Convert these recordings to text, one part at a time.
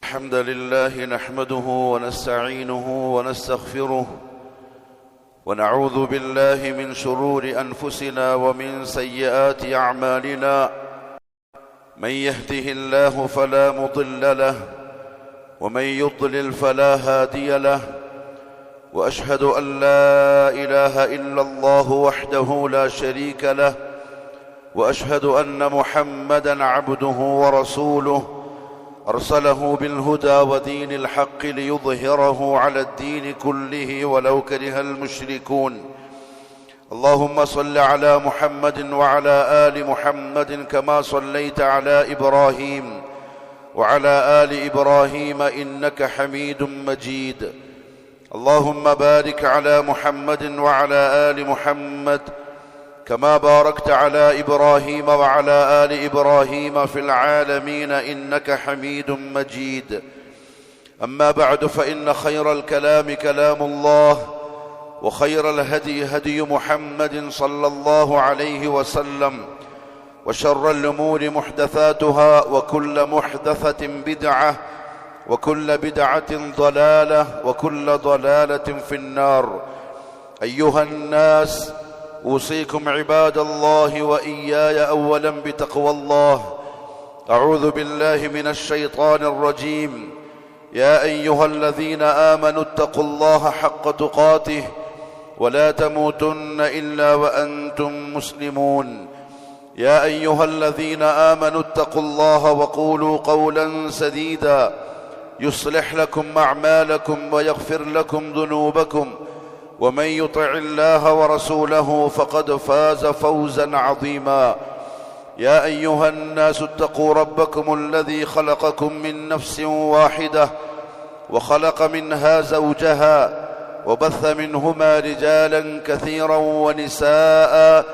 الحمد لله نحمده ونستعينه ونستغفره ونعوذ بالله من شرور أنفسنا ومن سيئات أعمالنا من يهده الله فلا مضل له ومن يضلل فلا هادي له وأشهد أن لا إله إلا الله وحده لا شريك له وأشهد أن محمدًا عبده ورسوله أرسله بالهدى ودين الحق ليظهره على الدين كله ولو كره المشركون اللهم صل على محمد وعلى آل محمد كما صليت على إبراهيم وعلى آل إبراهيم إنك حميد مجيد اللهم بارك على محمد وعلى آل محمد كما باركت على إبراهيم وعلى آل إبراهيم في العالمين إنك حميد مجيد أما بعد فإن خير الكلام كلام الله وخير الهدي هدي محمد صلى الله عليه وسلم وشر الأمور محدثاتها وكل محدثة بدعة وكل بدعة ضلالة وكل ضلالة في النار أيها الناس أوصيكم عباد الله وإياي أولا بتقوى الله أعوذ بالله من الشيطان الرجيم يا أيها الذين آمنوا اتقوا الله حق تقاته ولا تموتن إلا وأنتم مسلمون يا أيها الذين آمنوا اتقوا الله وقولوا قولا سديدا يصلح لكم أعمالكم ويغفر لكم ذنوبكم ومن يطع الله ورسوله فقد فاز فوزا عظيما يا أيها الناس اتقوا ربكم الذي خلقكم من نفس واحدة وخلق منها زوجها وبث منهما رجالا كثيرا ونساء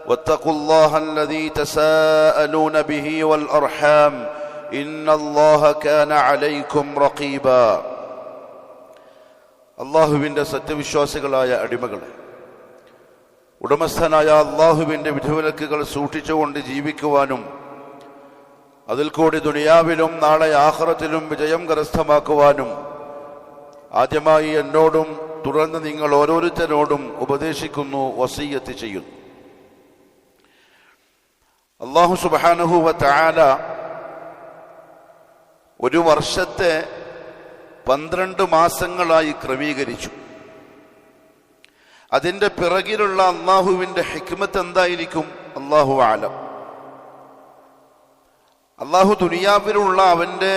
واتقوا الله الذي تساءلون به والأرحام إن الله كان عليكم رقيبا അള്ളാഹുവിൻ്റെ സത്യവിശ്വാസികളായ അടിമകളെ, ഉടമസ്ഥനായ അള്ളാഹുവിൻ്റെ വിധിവിലക്കുകൾ സൂക്ഷിച്ചുകൊണ്ട് ജീവിക്കുവാനും അതിൽ കൂടി ദുനിയാവിലും നാളെ ആഖിറത്തിലും വിജയം കരസ്ഥമാക്കുവാനും ആദ്യമായി എന്നോടും തുടർന്ന് നിങ്ങൾ ഓരോരുത്തരോടും ഉപദേശിക്കുന്നു, വസിയ്യത്ത് ചെയ്യുന്നു. അല്ലാഹു സുബ്ഹാനഹു വ തആല ഒരു വർഷത്തെ 12 മാസങ്ങളായി ക്രമീകരിച്ചു. അതിൻ്റെ പിറകിലുള്ള അള്ളാഹുവിൻ്റെ ഹിക്മത്ത് എന്തായിരിക്കും? അല്ലാഹു ആലം. അള്ളാഹു ദുനിയാവിലുള്ള അവൻ്റെ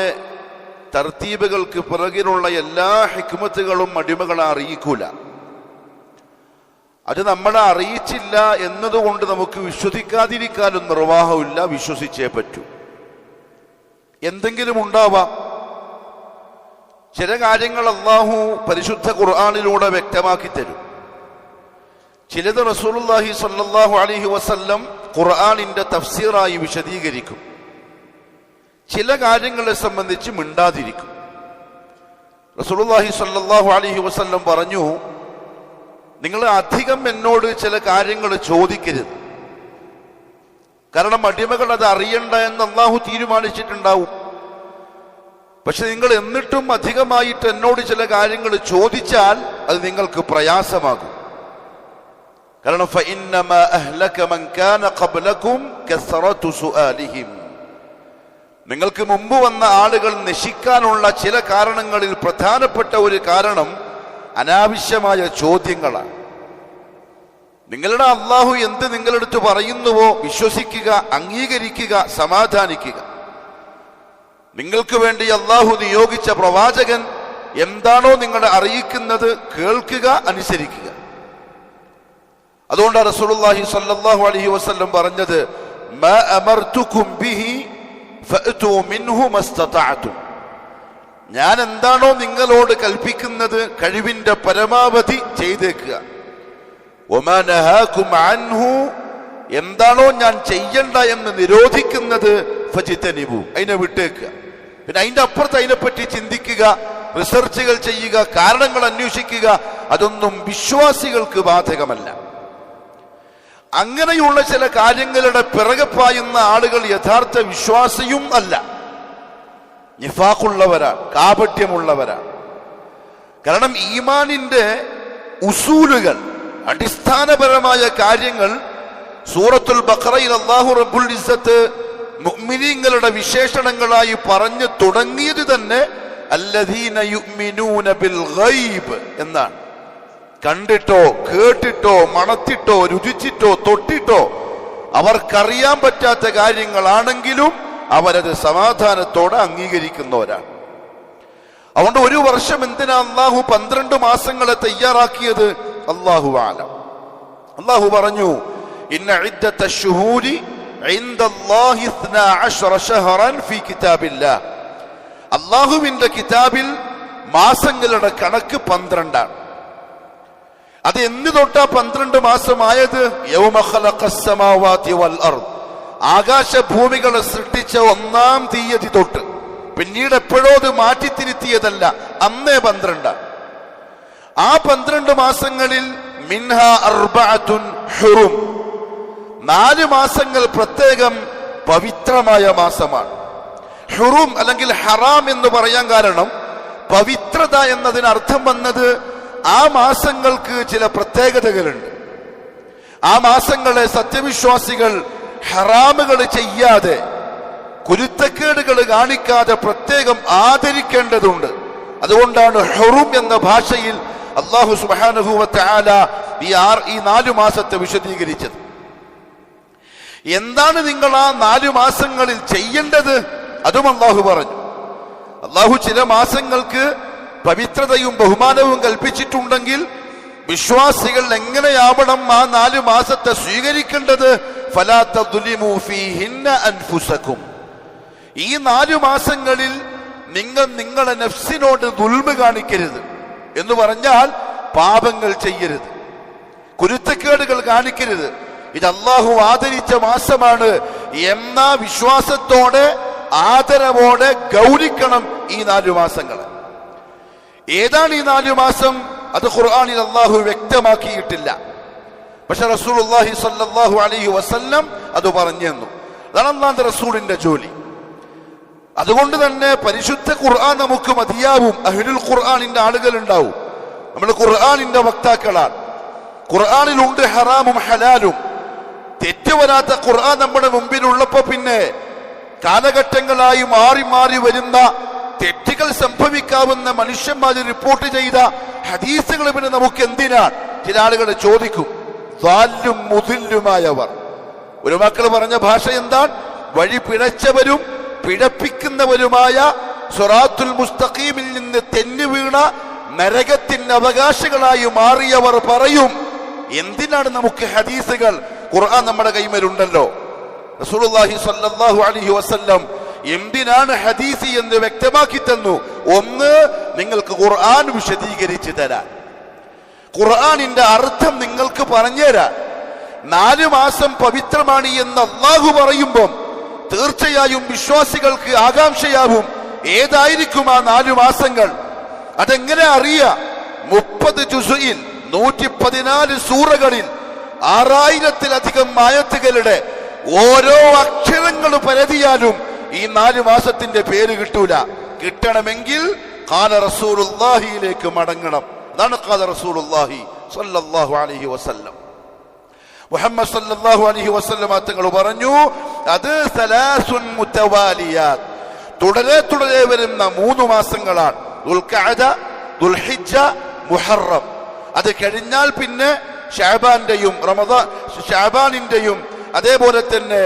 തർത്തീബുകൾക്ക് പിറകിലുള്ള എല്ലാ ഹിക്മത്തുകളും അടിമകളെ അറിയിക്കൂല. അത് നമ്മളെ അറിയിച്ചില്ല എന്നതുകൊണ്ട് നമുക്ക് വിശ്വസിക്കാതിരിക്കാനും നിർവാഹമില്ല, വിശ്വസിച്ചേ പറ്റൂ. എന്തെങ്കിലും ഉണ്ടാവാം. ചില കാര്യങ്ങൾ അള്ളാഹു പരിശുദ്ധ ഖുർആനിലൂടെ വ്യക്തമാക്കി തരും. ചിലത് റസൂലുള്ളാഹി സ്വല്ലല്ലാഹു അലൈഹി വസല്ലം ഖുർആനിന്റെ തഫ്സീറായി വിശദീകരിക്കും. ചില കാര്യങ്ങളെ സംബന്ധിച്ച് മിണ്ടാതിരിക്കും. റസൂലുള്ളാഹി സ്വല്ലല്ലാഹു അലൈഹി വസല്ലം പറഞ്ഞു, നിങ്ങൾ അധികം എന്നോട് ചില കാര്യങ്ങൾ ചോദിക്കരുത്. കാരണം അടിമകൾ അത് അറിയണ്ട എന്ന് അള്ളാഹു തീരുമാനിച്ചിട്ടുണ്ടാവും. പക്ഷെ നിങ്ങൾ എന്നിട്ടും അധികമായിട്ട് എന്നോട് ചില കാര്യങ്ങൾ ചോദിച്ചാൽ അത് നിങ്ങൾക്ക് പ്രയാസമാകും. കാരണം ഫഇന്നമാ അഹ്ലക മൻ കാന ഖബ്ലകും കസറതു സുആലിഹിം, നിങ്ങൾക്ക് മുമ്പ് വന്ന ആളുകൾ നശിക്കാനുള്ള ചില കാരണങ്ങളിൽ പ്രധാനപ്പെട്ട ഒരു കാരണം അനാവശ്യമായ ചോദ്യങ്ങളാണ്. നിങ്ങളുടെ അള്ളാഹു എന്ത് നിങ്ങളെടുത്ത് പറയുന്നുവോ വിശ്വസിക്കുക, അംഗീകരിക്കുക, സമാധാനിക്കുക. നിങ്ങൾക്ക് വേണ്ടി അള്ളാഹു നിയോഗിച്ച പ്രവാചകൻ എന്താണോ നിങ്ങളെ അറിയിക്കുന്നത് കേൾക്കുക, അനുസരിക്കുക. അതുകൊണ്ടാണ് റസൂലുള്ളാഹി സ്വല്ലല്ലാഹു അലൈഹി വസല്ലം പറഞ്ഞത്, മാ അമർതുകും ബിഹി ഫഅതു മിൻഹു മസ്തതഅതും, ഞാൻ എന്താണോ നിങ്ങളോട് കൽപ്പിക്കുന്നത് കഴിവിന്റെ പരമാവധി ചെയ്തേക്കുക. വമാ നഹാകും അൻഹു, എന്താണോ ഞാൻ ചെയ്യണ്ട എന്ന് നിരോധിക്കുന്നത് ഫജിതനിബു, അതിനെ വിട്ടേക്കുക. പിന്നെ അതിന്റെ അപ്പുറത്ത് അതിനെപ്പറ്റി ചിന്തിക്കുക, റിസർച്ചുകൾ ചെയ്യുക, കാരണങ്ങൾ അന്വേഷിക്കുക, അതൊന്നും വിശ്വാസികൾക്ക് ബാധകമല്ല. അങ്ങനെയുള്ള ചില കാര്യങ്ങളുടെ പിറകെ പായുന്ന ആളുകൾ യഥാർത്ഥ വിശ്വാസിയും അല്ല. നിഫാഖുള്ളവരാണ്, കാപട്യമുള്ളവരാണ്. കാരണം ഈമാനിന്റെ ഉസൂലുകൾ, അടിസ്ഥാനപരമായ കാര്യങ്ങൾ സൂറത്തുൽ ബഖറയിൽ അല്ലാഹു റബ്ബുൽ ഇസ്സത്ത് മുഅ്മിനീങ്ങളുടെ വിശേഷണങ്ങളായി പറഞ്ഞു തുടങ്ങിയത് തന്നെ അല്ലദീന യുഅ്മിനൂന ബിൽ ഗൈബ് എന്നാണ്. കണ്ടിട്ടോ കേട്ടിട്ടോ മണത്തിട്ടോ രുചിച്ചിട്ടോ തൊട്ടിട്ടോ അവർക്കറിയാൻ പറ്റാത്ത കാര്യങ്ങളാണെങ്കിലും അവരത് സമാധാനത്തോടെ അംഗീകരിക്കുന്നവരാണ്. അതുകൊണ്ട് ഒരു വർഷം എന്തിനാ അല്ലാഹു 12 മാസങ്ങളെ തയ്യാറാക്കിയത്? അല്ലാഹു ആലം. അല്ലാഹു പറഞ്ഞു, ഇന്ന ഇദ്ദത്തശ് ശുഹൂരി ഇൻദല്ലാഹി 12 ശഹറൻ ഫീ കിതാബില്ലാഹ്. അല്ലാഹുവിന്റെ കിതാബിൽ മാസങ്ങളുടെ കണക്ക് 12 ആണ്. അത് എന്ന് തൊട്ടാ 12 മാസമായത്? യൗമ ഖലഖസ് സമാവാതി വൽ അർദ്, ആകാശഭൂമികളെ സൃഷ്ടിച്ച 1-ാം തീയതി തൊട്ട്. പിന്നീട് എപ്പോഴോ അത് മാറ്റിത്തിരുത്തിയതല്ല, അന്നേ 12. ആ 12 മാസങ്ങളിൽ മിൻഹ അർബഅത്തുൻ ഹുറും, 4 മാസങ്ങൾ പ്രത്യേകം പവിത്രമായ മാസമാണ്. ഹുറും അല്ലെങ്കിൽ ഹറാം എന്ന് പറയാൻ കാരണം പവിത്രത എന്നതിന് അർത്ഥം വന്നത് ആ മാസങ്ങൾക്ക് ചില പ്രത്യേകതകളുണ്ട്. ആ മാസങ്ങളെ സത്യവിശ്വാസികൾ ഹറാമുകൾ ചെയ്യാതെ, കുരുത്തക്കേടുകൾ കാണിക്കാതെ പ്രത്യേകം ആദരിക്കേണ്ടതുണ്ട്. അതുകൊണ്ടാണ് ഹുറും എന്ന ഭാഷയിൽ അല്ലാഹു സുബ്ഹാനഹു വ തആല ഈ 4 മാസത്തെ വിശദീകരിച്ചത്. എന്താണ് നിങ്ങൾ ആ 4 മാസങ്ങളിൽ ചെയ്യേണ്ടത്? അതും അല്ലാഹു പറഞ്ഞു. അല്ലാഹു ചില മാസങ്ങൾക്ക് പവിത്രതയും ബഹുമാനവും കൽപ്പിച്ചിട്ടുണ്ടെങ്കിൽ വിശ്വാസികൾ എങ്ങനെയാവണം ആ 4 മാസത്തെ സ്വീകരിക്കേണ്ടത്? ഫലാ തദ്ലിമു ഫീഹിന്ന അൻഫുസകും. ഈ 4 മാസങ്ങളിൽ നിങ്ങൾ നിങ്ങളുടെ നഫ്സിനോട് ദുൽമ് കാണിക്കരുത്. എന്ന് പറഞ്ഞാൽ പാപങ്ങൾ ചെയ്യരുത്, കുരുത്തക്കേടുകൾ കാണിക്കരുത്. ഇത് അല്ലാഹു ആദരിച്ച മാസമാണ് എന്ന വിശ്വാസത്തോടെ ആദരവോടെ ഗൗരിക്കണം ഈ 4 മാസങ്ങളെ. ഏതാണ് ഈ 4 മാസം? അത് ഖുർആനിൽ അല്ലാഹു വ്യക്തമാക്കിയിട്ടില്ല. പക്ഷെ റസൂലുള്ളാഹി സ്വല്ലല്ലാഹു അലൈഹി വസല്ലം അത് പറഞ്ഞു തന്നു. അതാണ് അല്ലാഹുവിന്റെ റസൂലിന്റെ ജോലി. അതുകൊണ്ട് തന്നെ പരിശുദ്ധ ഖുർആൻ നമുക്ക് മതിയാവും. അഹ്ലുൽ ഖുർആനിന്റെ ആളുകൾ ഉണ്ടാവും. നമ്മൾ ഖുർആനിന്റെ വക്താക്കളാണ്. ഖുർആനിലുണ്ട് ഹറാമും ഹലാലും. തെറ്റുവരാത്ത ഖുർആൻ നമ്മുടെ മുമ്പിലുള്ളപ്പോ പിന്നെ കാലഘട്ടങ്ങളായി മാറി മാറി വരുന്ന തെറ്റുകൾ സംഭവിക്കാവുന്ന മനുഷ്യന്മാർ റിപ്പോർട്ട് ചെയ്ത ഹദീസുകൾ പിന്നെ നമുക്ക് എന്തിനാണ്? ചില ആളുകൾ ചോദിക്കും. ദ്വാല്ലും മുദില്ലുമായവർ. ഒരു മക്കൾ പറഞ്ഞ ഭാഷ എന്താണ്? വഴി പിഴച്ചവരും പിഴപ്പിക്കുന്നവരുമായ സിറാത്തുൽ മുസ്തഖീമിൽ നിന്ന് തെന്നു വീണ നരകത്തിന്റെ അവകാശികളായി മാറിയവർ പറയും, എന്തിനാണ് നമുക്ക് ഹദീസുകൾ? ഖുർആൻ നമ്മുടെ കൈമേലുണ്ടല്ലോ. റസൂലുള്ളാഹി സ്വല്ലല്ലാഹു അലൈഹി വസല്ലം എന്തിനാണ് ഹദീസ് എന്ന് വ്യക്തമാക്കി തന്നു. ഒന്ന്, നിങ്ങൾക്ക് ഖുർആൻ വിശദീകരിച്ചു തരാൻ, ഖുർആനിന്റെ അർത്ഥം നിങ്ങൾക്ക് പറഞ്ഞുതരാൻ. 4 മാസം പവിത്രമാണ് എന്ന് അല്ലാഹു പറയുമ്പം തീർച്ചയായും വിശ്വാസികൾക്ക് ആകാംക്ഷയാവും, ഏതായിരിക്കും ആ 4 മാസങ്ങൾ? അതെങ്ങനെ അറിയാം? 30 ജുസുയിൽ 114 സൂറകളിൽ 6000-ത്തിലധികം ആയത്തുകളുടെ ഓരോ അക്ഷരങ്ങൾ പരതിയാലും ഈ 4 മാസത്തിന്റെ പേര് കിട്ടൂല. കിട്ടണമെങ്കിൽ ഖാല റസൂലുള്ളാഹിയിലേക്ക് മടങ്ങണം. അതാണ് ഖാല റസൂലുള്ളാഹി സ്വല്ലല്ലാഹു അലൈഹി വസല്ലം. മുഹമ്മദ് സല്ലല്ലാഹു അലൈഹി വസല്ലം തങ്ങൾ പറഞ്ഞു, അത് സലാസുൻ മുതവാലിയാത്ത്, തുടരെ തുടരെ വരുന്ന 3 മാസങ്ങളാണ്. ദുൽഖഅദ, ദുൽഹിജ്ജ, മുഹറം. അത് കഴിഞ്ഞാൽ പിന്നെ ഷഅബാനിന്റെയും അതേപോലെ തന്നെ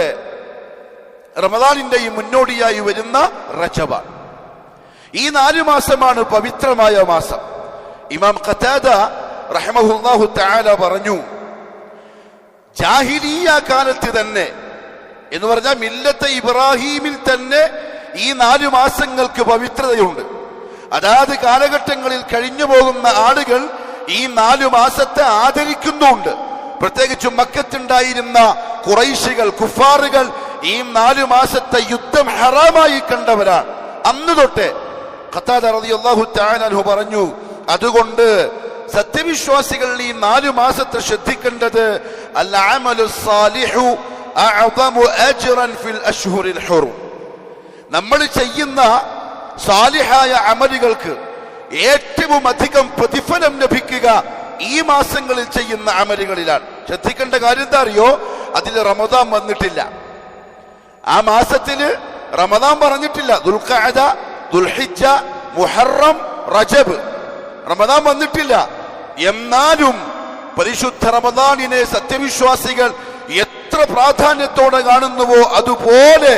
റമദാനിന്റെയും മുന്നോടിയായി വരുന്ന റജബ്. ഈ 4 മാസമാണ് പവിത്രമായ മാസം. ഇമാം ഖതാദ റഹിമഹുല്ലാഹു തആല പറഞ്ഞു, ജാഹിലിയ്യ കാലത്ത് തന്നെ എന്ന് പറഞ്ഞാൽ മില്ലത്തെ ഇബ്രാഹീമിൽ തന്നെ ഈ 4 മാസങ്ങൾക്ക് പവിത്രതയുണ്ട്. അതാത് കാലഘട്ടങ്ങളിൽ കഴിഞ്ഞു പോകുന്ന ആളുകൾ ഈ 4 മാസത്തെ ആദരിക്കുന്നുണ്ട്. പ്രത്യേകിച്ചും മക്കത്തുണ്ടായിരുന്ന ഖുറൈശികൾ, കുഫാറുകൾ ഈ 4 മാസത്തെ യുദ്ധം ഹറാമായി കണ്ടവരാണ്. അന്ന് തൊട്ടേ ഖതാദ റളിയല്ലാഹു തആല അൻഹു പറഞ്ഞു, അതുകൊണ്ട് സത്യവിശ്വാസികൾ ഈ 4 മാസത്തെ ശ്രദ്ധിക്കേണ്ടത് അൽ അമലു സാലിഹു അഅ്ദമു അജ്റൻ ഫിൽ അശ്ഹുരിൽ ഹുറും. നമ്മൾ ചെയ്യുന്ന സാലിഹായ അമലുകൾക്ക് ഏറ്റവും അധികം പ്രതിഫലം ലഭിക്കുക ഈ മാസങ്ങളിൽ ചെയ്യുന്ന അമലുകളിലാണ്. ശ്രദ്ധിക്കേണ്ട കാര്യം എന്താ അറിയോ? അതിൽ റമദാൻ വന്നിട്ടില്ല. ആ മാസത്തില് റമദാൻ പറഞ്ഞിട്ടില്ല. ദുൽഖഅദ, ദുൽഹിജ്ജ, മുഹറം, റജബ്, റമദാൻ വന്നിട്ടില്ല. എന്നാലും പരിശുദ്ധ റമദാനിനെ സത്യവിശ്വാസികൾ എത്ര പ്രാധാന്യത്തോടെ കാണുന്നുവോ അതുപോലെ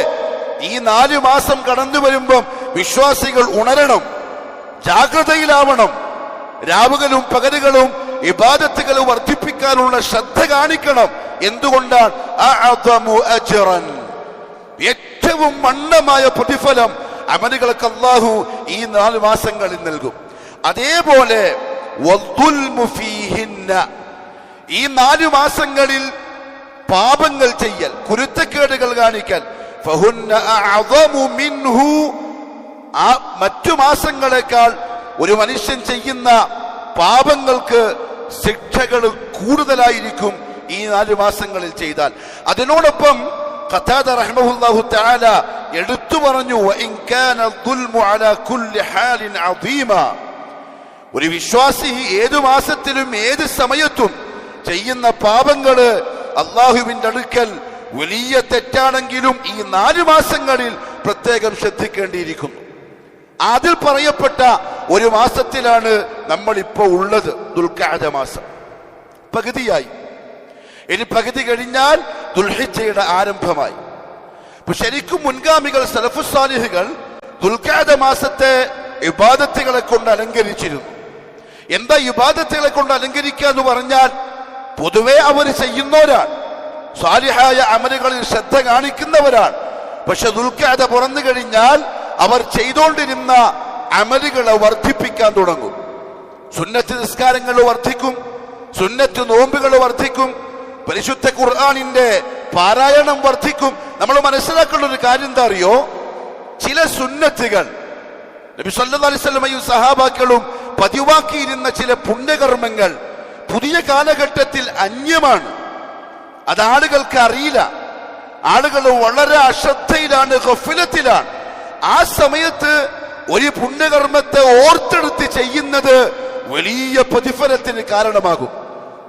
ഈ 4 മാസം കടന്നു വരുമ്പം വിശ്വാസികൾ ഉണരണം, ജാഗ്രതയിലാവണം. രാവുകളും പകലുകളും ഇബാദത്തുകൾ വർദ്ധിപ്പിക്കാനുള്ള ശ്രദ്ധ കാണിക്കണം. എന്തുകൊണ്ടാണ്? ഏറ്റവും മണ്ണമായ പ്രതിഫലം അമലുകൾക്ക് അല്ലാഹു ഈ 4 മാസങ്ങളിൽ നൽകും. അതേപോലെ ഈ 4 മാസങ്ങളിൽ പാപങ്ങൾ ചെയ്യൽ, കുരുത്തക്കേടുകൾ കാണിക്കൽ, ആ മറ്റു മാസങ്ങളെക്കാൾ ഒരു മനുഷ്യൻ ചെയ്യുന്ന പാപങ്ങൾക്ക് ശിക്ഷകൾ കൂടുതലായിരിക്കും ഈ 4 മാസങ്ങളിൽ ചെയ്താൽ. അതിനോടൊപ്പം ഖതാദ റഹിമഹുല്ലാഹു തആല എടുത്തു പറഞ്ഞു, വഇൻ കാന ദുൽമു അലാ കുല്ലി ഹാലിൻ അദീമ, ഒരു വിശ്വാസി ഏതു മാസത്തിലും ഏത് സമയത്തും ചെയ്യുന്ന പാപങ്ങള് അള്ളാഹുവിന്റെ അടുക്കൽ വലിയ തെറ്റാണെങ്കിലും ഈ 4 മാസങ്ങളിൽ പ്രത്യേകം ശ്രദ്ധിക്കേണ്ടിയിരിക്കുന്നു. അതിൽ പറയപ്പെട്ട ഒരു മാസത്തിലാണ് നമ്മൾ ഇപ്പോൾ ഉള്ളത്, ദുൽഖഅദ മാസം. പകുതിയായി. ഇനി പകുതി കഴിഞ്ഞാൽ ദുൽഹിജ്ജയുടെ ആരംഭമായി. അപ്പൊ ശരിക്കും മുൻഗാമികൾ സലഫുസ് സാലിഹുകൾ ദുൽഖഅദ മാസത്തെ ഇബാദത്തുകളെ കൊണ്ട് അലങ്കരിച്ചിരുന്നു. എന്താ ഇബാദത്തുകളെ കൊണ്ട് അലങ്കരിക്കുക എന്ന് പറഞ്ഞാൽ, പൊതുവെ അവർ ചെയ്യുന്നവരാണ്, സാലിഹായ അമലുകളിൽ ശ്രദ്ധ കാണിക്കുന്നവരാണ്. പക്ഷെ ദുൽഖഅദ പുറന്നു കഴിഞ്ഞാൽ അവർ ചെയ്തുകൊണ്ടിരുന്ന അമലുകളെ വർദ്ധിപ്പിക്കാൻ തുടങ്ങും. സുന്നത്ത് നിസ്കാരങ്ങൾ വർദ്ധിക്കും, സുന്നത്ത് നോമ്പുകൾ വർദ്ധിക്കും, പരിശുദ്ധ ഖുർആനിന്റെ പാരായണം വർദ്ധിക്കും. നമ്മൾ മനസ്സിലാക്കേണ്ട ഒരു കാര്യം എന്താ അറിയോ? ചില സുന്നത്തുകൾ നബി സല്ലല്ലാഹു അലൈഹി വസല്ലമയും സഹാബാക്കളും പതിവാക്കിയിരുന്ന ചില പുണ്യകർമ്മങ്ങൾ പുതിയ കാലഘട്ടത്തിൽ അന്യമാണ്. അത് ആളുകൾക്ക് അറിയില്ല. ആളുകൾ വളരെ അശ്രദ്ധയിലാണ്, ഗഫലത്തിലാണ്. ആ സമയത്ത് ഒരു പുണ്യകർമ്മത്തെ ഓർത്തെടുത്ത് ചെയ്യുന്നത് വലിയ പ്രതിഫലത്തിന് കാരണമാകും.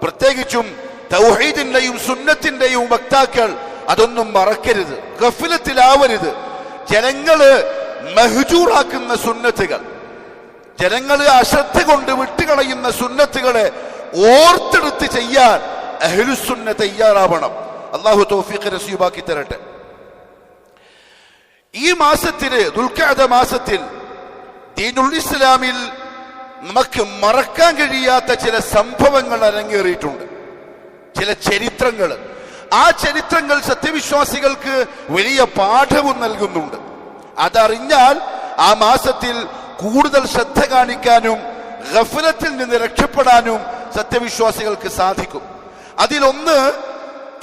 പ്രത്യേകിച്ചും തൗഹീദിന്റെയും സുന്നത്തിന്റെയും വക്താക്കൾ അതൊന്നും മറക്കരുത്, ഗഫലത്തിലാവരുത്. ജനങ്ങള് മഹ്ജൂറാക്കുന്ന സുന്നത്തുകൾ, ജനങ്ങള് അശ്രദ്ധ കൊണ്ട് വിട്ടുകളയുന്ന സുന്നത്തുകളെ ഓർത്തെടുത്ത് ചെയ്യാൻ അഹ്ലുസുന്ന തയ്യാറാവണം. അല്ലാഹു തൗഫീഖ് നസീബാക്കി തരട്ടെ. ഈ മാസത്തില്, ദുൽഖഅദ മാസത്തിൽ ദീനുൽ ഇസ്ലാമിൽ നമുക്ക് മറക്കാൻ കഴിയാത്ത ചില സംഭവങ്ങൾ അരങ്ങേറിയിട്ടുണ്ട്, ചില ചരിത്രങ്ങൾ. ആ ചരിത്രങ്ങൾ സത്യവിശ്വാസികൾക്ക് വലിയ പാഠവും നൽകുന്നുണ്ട്. അതറിഞ്ഞാൽ ആ മാസത്തിൽ കൂടുതൽ ശ്രദ്ധ കാണിക്കാനും ഗഫലത്തിൽ നിന്ന് രക്ഷപ്പെടാനും സത്യവിശ്വാസികൾക്ക് സാധിക്കും. അതിലൊന്ന്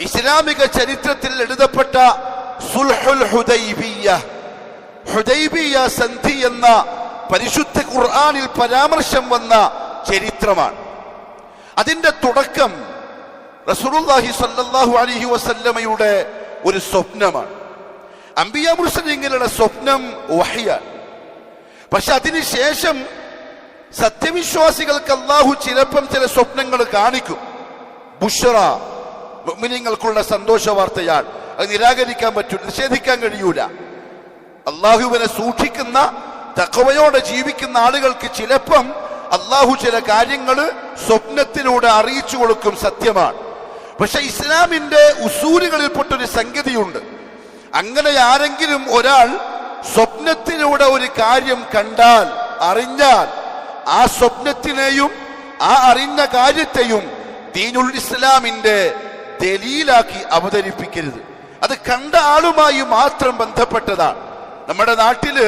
ഇസ്ലാമിക ചരിത്രത്തിൽ എഴുതപ്പെട്ട സുൽഹുൽ ഹുദൈബിയ്യ, ഹുദൈബിയ്യ സന്ധി എന്ന പരിശുദ്ധ ഖുർആനിൽ പരാമർശം വന്ന ചരിത്രമാണ്. അതിന്റെ തുടക്കം റസൂലുള്ളാഹി സ്വല്ലല്ലാഹു അലൈഹി വസല്ലമയുടെ ഒരു സ്വപ്നമാണ്. അംബിയാ മുർസലീങ്ങളുടെ സ്വപ്നം വഹ്യാണ്. പക്ഷെ അതിനുശേഷം സത്യവിശ്വാസികൾക്ക് അല്ലാഹു ചിലപ്പം ചില സ്വപ്നങ്ങൾ കാണിക്കും. ബുഷ്റ, മുഅ്മിനീങ്ങൾക്കുള്ള സന്തോഷ വാർത്തയാണ്. അത് നിരാകരിക്കാൻ പറ്റൂല, നിഷേധിക്കാൻ കഴിയൂല. അള്ളാഹുവിനെ സൂക്ഷിക്കുന്ന, തഖ്വയോടെ ജീവിക്കുന്ന ആളുകൾക്ക് ചിലപ്പം അള്ളാഹു ചില കാര്യങ്ങൾ സ്വപ്നത്തിലൂടെ അറിയിച്ചു കൊടുക്കും, സത്യമാണ്. പക്ഷെ ഇസ്ലാമിന്റെ ഉസൂലുകളിൽപ്പെട്ടൊരു സംഗതിയുണ്ട്. അങ്ങനെ ആരെങ്കിലും ഒരാൾ സ്വപ്നത്തിലൂടെ ഒരു കാര്യം കണ്ടാൽ, അറിഞ്ഞാൽ, ആ സ്വപ്നത്തിനെയും ആ അറിഞ്ഞ കാര്യത്തെയും ദീനുൽ ഇസ്ലാമിന്റെ ദലീലാക്കി അവതരിപ്പിക്കരുത്. അത് കണ്ട ആളുമായി മാത്രം ബന്ധപ്പെട്ടതാണ്. നമ്മുടെ നാട്ടില്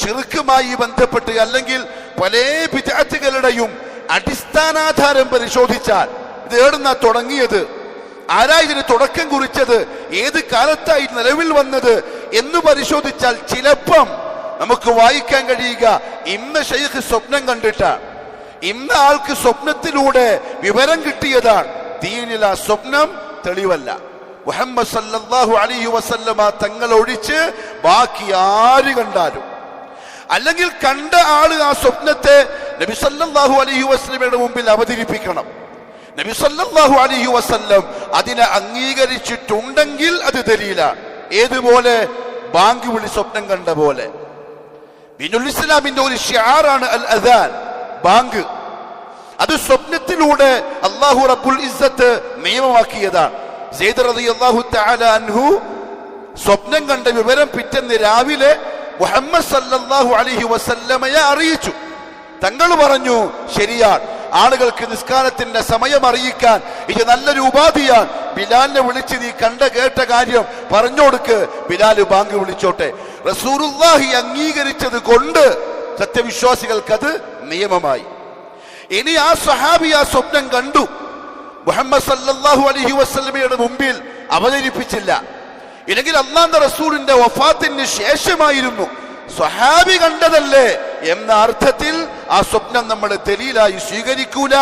ശിർക്കുമായി ബന്ധപ്പെട്ട് അല്ലെങ്കിൽ പല ബിദ്അത്തുകളുടെയും അടിസ്ഥാനാധാരം പരിശോധിച്ചാൽ ഇത് എവിടുന്നാ തുടങ്ങിയത്, ആരാ ഇതിന് തുടക്കം കുറിച്ചത്, ഏത് കാലത്തായി നിലവിൽ വന്നത് എന്ന് പരിശോധിച്ചാൽ ചിലപ്പം നമുക്ക് വായിക്കാൻ കഴിയുക ഇന്ന് ശൈഖ് സ്വപ്നം കണ്ടിട്ടാണ്, ഇന്ന ആൾക്ക് സ്വപ്നത്തിലൂടെ വിവരം കിട്ടിയതാണ്. ദീനിൽ ആ സ്വപ്നം തെളിവല്ല. മുഹമ്മദ് സല്ലല്ലാഹു അലൈഹി വസല്ലമ തങ്ങൾ ഒഴിച്ച് ബാക്കി ആര് കണ്ടാലും അല്ലെങ്കിൽ കണ്ട ആള് ആ സ്വപ്നത്തെ നബി സല്ലല്ലാഹു അലൈഹി വസല്ലമയുടെ മുമ്പിൽ അവതരിപ്പിക്കണം. നബി സല്ലല്ലാഹു അലൈഹി വസല്ലം അതിനെ അംഗീകരിച്ചിട്ടുണ്ടെങ്കിൽ അത് ദലീലാണ്. ഏതുപോലെ? ബാങ്ക് വിളി സ്വപ്നം കണ്ട പോലെ. ദീനുൽ ഇസ്ലാമിന്റെ ഒരു ഷിആറാണ് അൽ അദാൻ, ബാങ്ക്. അത് സ്വപ്നത്തിലൂടെ അല്ലാഹു റബ്ബുൽ ഇസ്സത്ത് നിയമമാക്കിയതാണ്. സെയ്ദ് റളിയല്ലാഹു തആല അൻഹു സ്വപ്നം കണ്ട വിവരം പിറ്റേന്ന് രാവിലെ മുഹമ്മദ് സല്ലല്ലാഹു അലൈഹി വസല്ലമയെ അറിയിച്ചു. തങ്ങൾ പറഞ്ഞു, ശരിയാണ്, ആളുകൾക്ക് നിസ്കാരത്തിന്റെ സമയം അറിയിക്കാൻ ഇത് നല്ലൊരു ഉപാധിയാണ്. ബിലാലിനെ വിളിച്ച് നീ കണ്ട കേട്ട കാര്യം പറഞ്ഞു കൊടുക്ക്, ബിലാൽ ബാങ്ക് വിളിച്ചോട്ടെ. റസൂലുള്ളാഹി അംഗീകരിച്ചത് കൊണ്ട് സത്യവിശ്വാസികൾക്കത് നിയമമായി. ഇനി ആ സ്വഹാബി ആ സ്വപ്നം കണ്ടു, മുഹമ്മദ് സല്ലല്ലാഹു അലൈഹി വസല്ലമയുടെ മുമ്പിൽ അവതരിപ്പിച്ചില്ല. ഇല്ലെങ്കിൽ അല്ലാഹുവിന്റെ റസൂലിന്റെ വഫാത്തിന് ശേഷമായിരുന്നു, സ്വഹാബി കണ്ടതല്ലേ എന്ന അർത്ഥത്തിൽ ആ സ്വപ്നം നമ്മൾ ദലീലായി സ്വീകരിക്കൂല,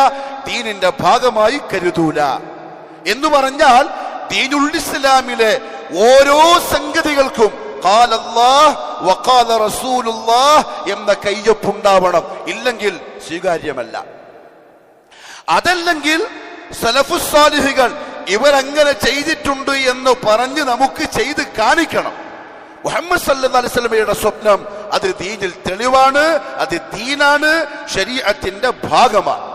ദീനിന്റെ ഭാഗമായി കരുതൂല. എന്ന് പറഞ്ഞാൽ ദീനുൽ ഇസ്ലാമിലെ ഓരോ സംഗതികൾക്കും ഖാല അല്ലാഹ് വഖാല റസൂലുള്ളാഹ് എന്ന കയ്യൊപ്പുണ്ടാവണം, ഇല്ലെങ്കിൽ സ്വീകാര്യമല്ല. അതല്ലെങ്കിൽ സലഫുസ് സാലിഹുകൾ ഇവരങ്ങനെ ചെയ്തിട്ടുണ്ട് എന്ന് പറഞ്ഞ് നമുക്ക് ചെയ്ത് കാണിക്കണം. മുഹമ്മദ് സല്ലല്ലാഹു അലൈഹി വസല്ലമയുടെ സ്വപ്നം അത് ദീനിൽ തെളിവാണ്, അത് ദീനാണ്, ശരീഅത്തിന്റെ ഭാഗമാണ്.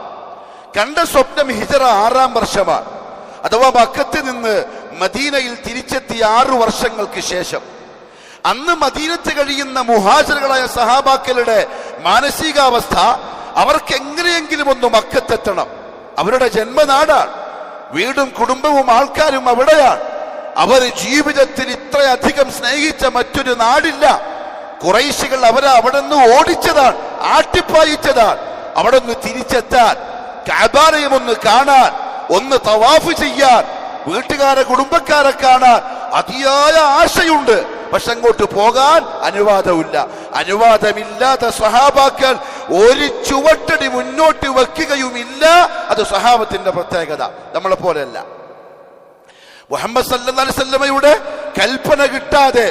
കണ്ട സ്വപ്നം ഹിജറ 6-ാം വർഷമാണ്, അഥവാ മക്കത്ത് നിന്ന് മദീനയിൽ തിരിച്ചെത്തിയ 6 വർഷങ്ങൾക്ക് ശേഷം. അന്ന് മദീനത്ത് കഴിയുന്ന മുഹാജിറുകളായ സഹാബാക്കളുടെ മാനസികാവസ്ഥ, അവർക്ക് എങ്ങനെയെങ്കിലും ഒന്ന് മക്കത്തെത്തണം. അവരുടെ ജന്മനാടാണ്, വീടും കുടുംബവും ആൾക്കാരും അവിടെയാണ്. അവർ ജീവിതത്തിൽ ഇത്രയധികം സ്നേഹിച്ച മറ്റൊരു നാടില്ല. ഖുറൈശികൾ അവരെ അവിടെ നിന്ന് ഓടിച്ചതാണ്, ആട്ടിപ്പായിച്ചതാണ്. അവിടെ നിന്ന് തിരിച്ചെത്താൻ, കഅബാലയം ഒന്ന് കാണാൻ, ഒന്ന് തവാഫ് ചെയ്യാൻ, വീട്ടുകാരെ കുടുംബക്കാരെ കാണാൻ അതിയായ ആശയുണ്ട്. പക്ഷെ അങ്ങോട്ട് പോകാൻ അനുവാദമില്ല. അനുവാദമില്ലാത്ത സ്വഹാബാക്കൾ ഒരു ചുവട്ടടി മുന്നോട്ട് വെക്കുകയുമില്ല. അത് സ്വഹാബത്തിന്റെ പ്രത്യേകത, നമ്മളെ പോലെയല്ല. മുഹമ്മദ് സല്ലല്ലാഹു അലൈഹി വസല്ലമയുടെ കൽപ്പന കിട്ടാതെ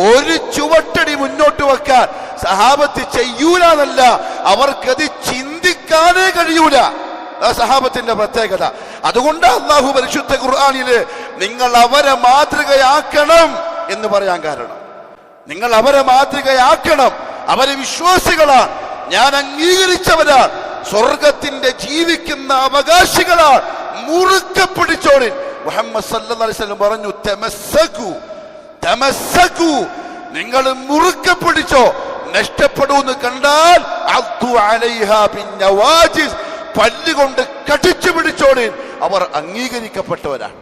ഒരു ചുവട്ടടി മുന്നോട്ട് വെക്കാൻ സഹാബത്ത് ചെയ്യൂലെന്നല്ല, അവർക്കത് ചിന്തിക്കാനേ കഴിയൂല. സഹാബത്തിന്റെ പ്രത്യേകത. അതുകൊണ്ട് അല്ലാഹു പരിശുദ്ധ ഖുർആനില് നിങ്ങൾ അവരെ മാതൃകയാക്കണം എന്ന് പറയാൻ കാരണം, നിങ്ങൾ അവരെ മാതൃകയാക്കണം, അവരെ വിശ്വാസികളാണ്, ഞാൻ അംഗീകരിച്ചവരാണ്, സ്വർഗത്തിന്റെ ജീവിക്കുന്ന അവകാശികളാണ്, മുറുക്കെ പിടിച്ചോളിൻ. മുഹമ്മദ് സല്ലല്ലാഹു അലൈഹി വസല്ലം പറഞ്ഞു, തമസ്സകു തമസ്സകു, നിങ്ങൾ മുറുക്കെ പിടിച്ചോ, നഷ്ടപ്പെടുമെന്ന് കണ്ടാൽ അദ്ദു അലൈഹാ ബിന്നവാജിസ്, പല്ലുകൊണ്ട് കടിച്ചു പിടിച്ചോളിൻ, അവർ അംഗീകരിക്കപ്പെട്ടവരാണ്.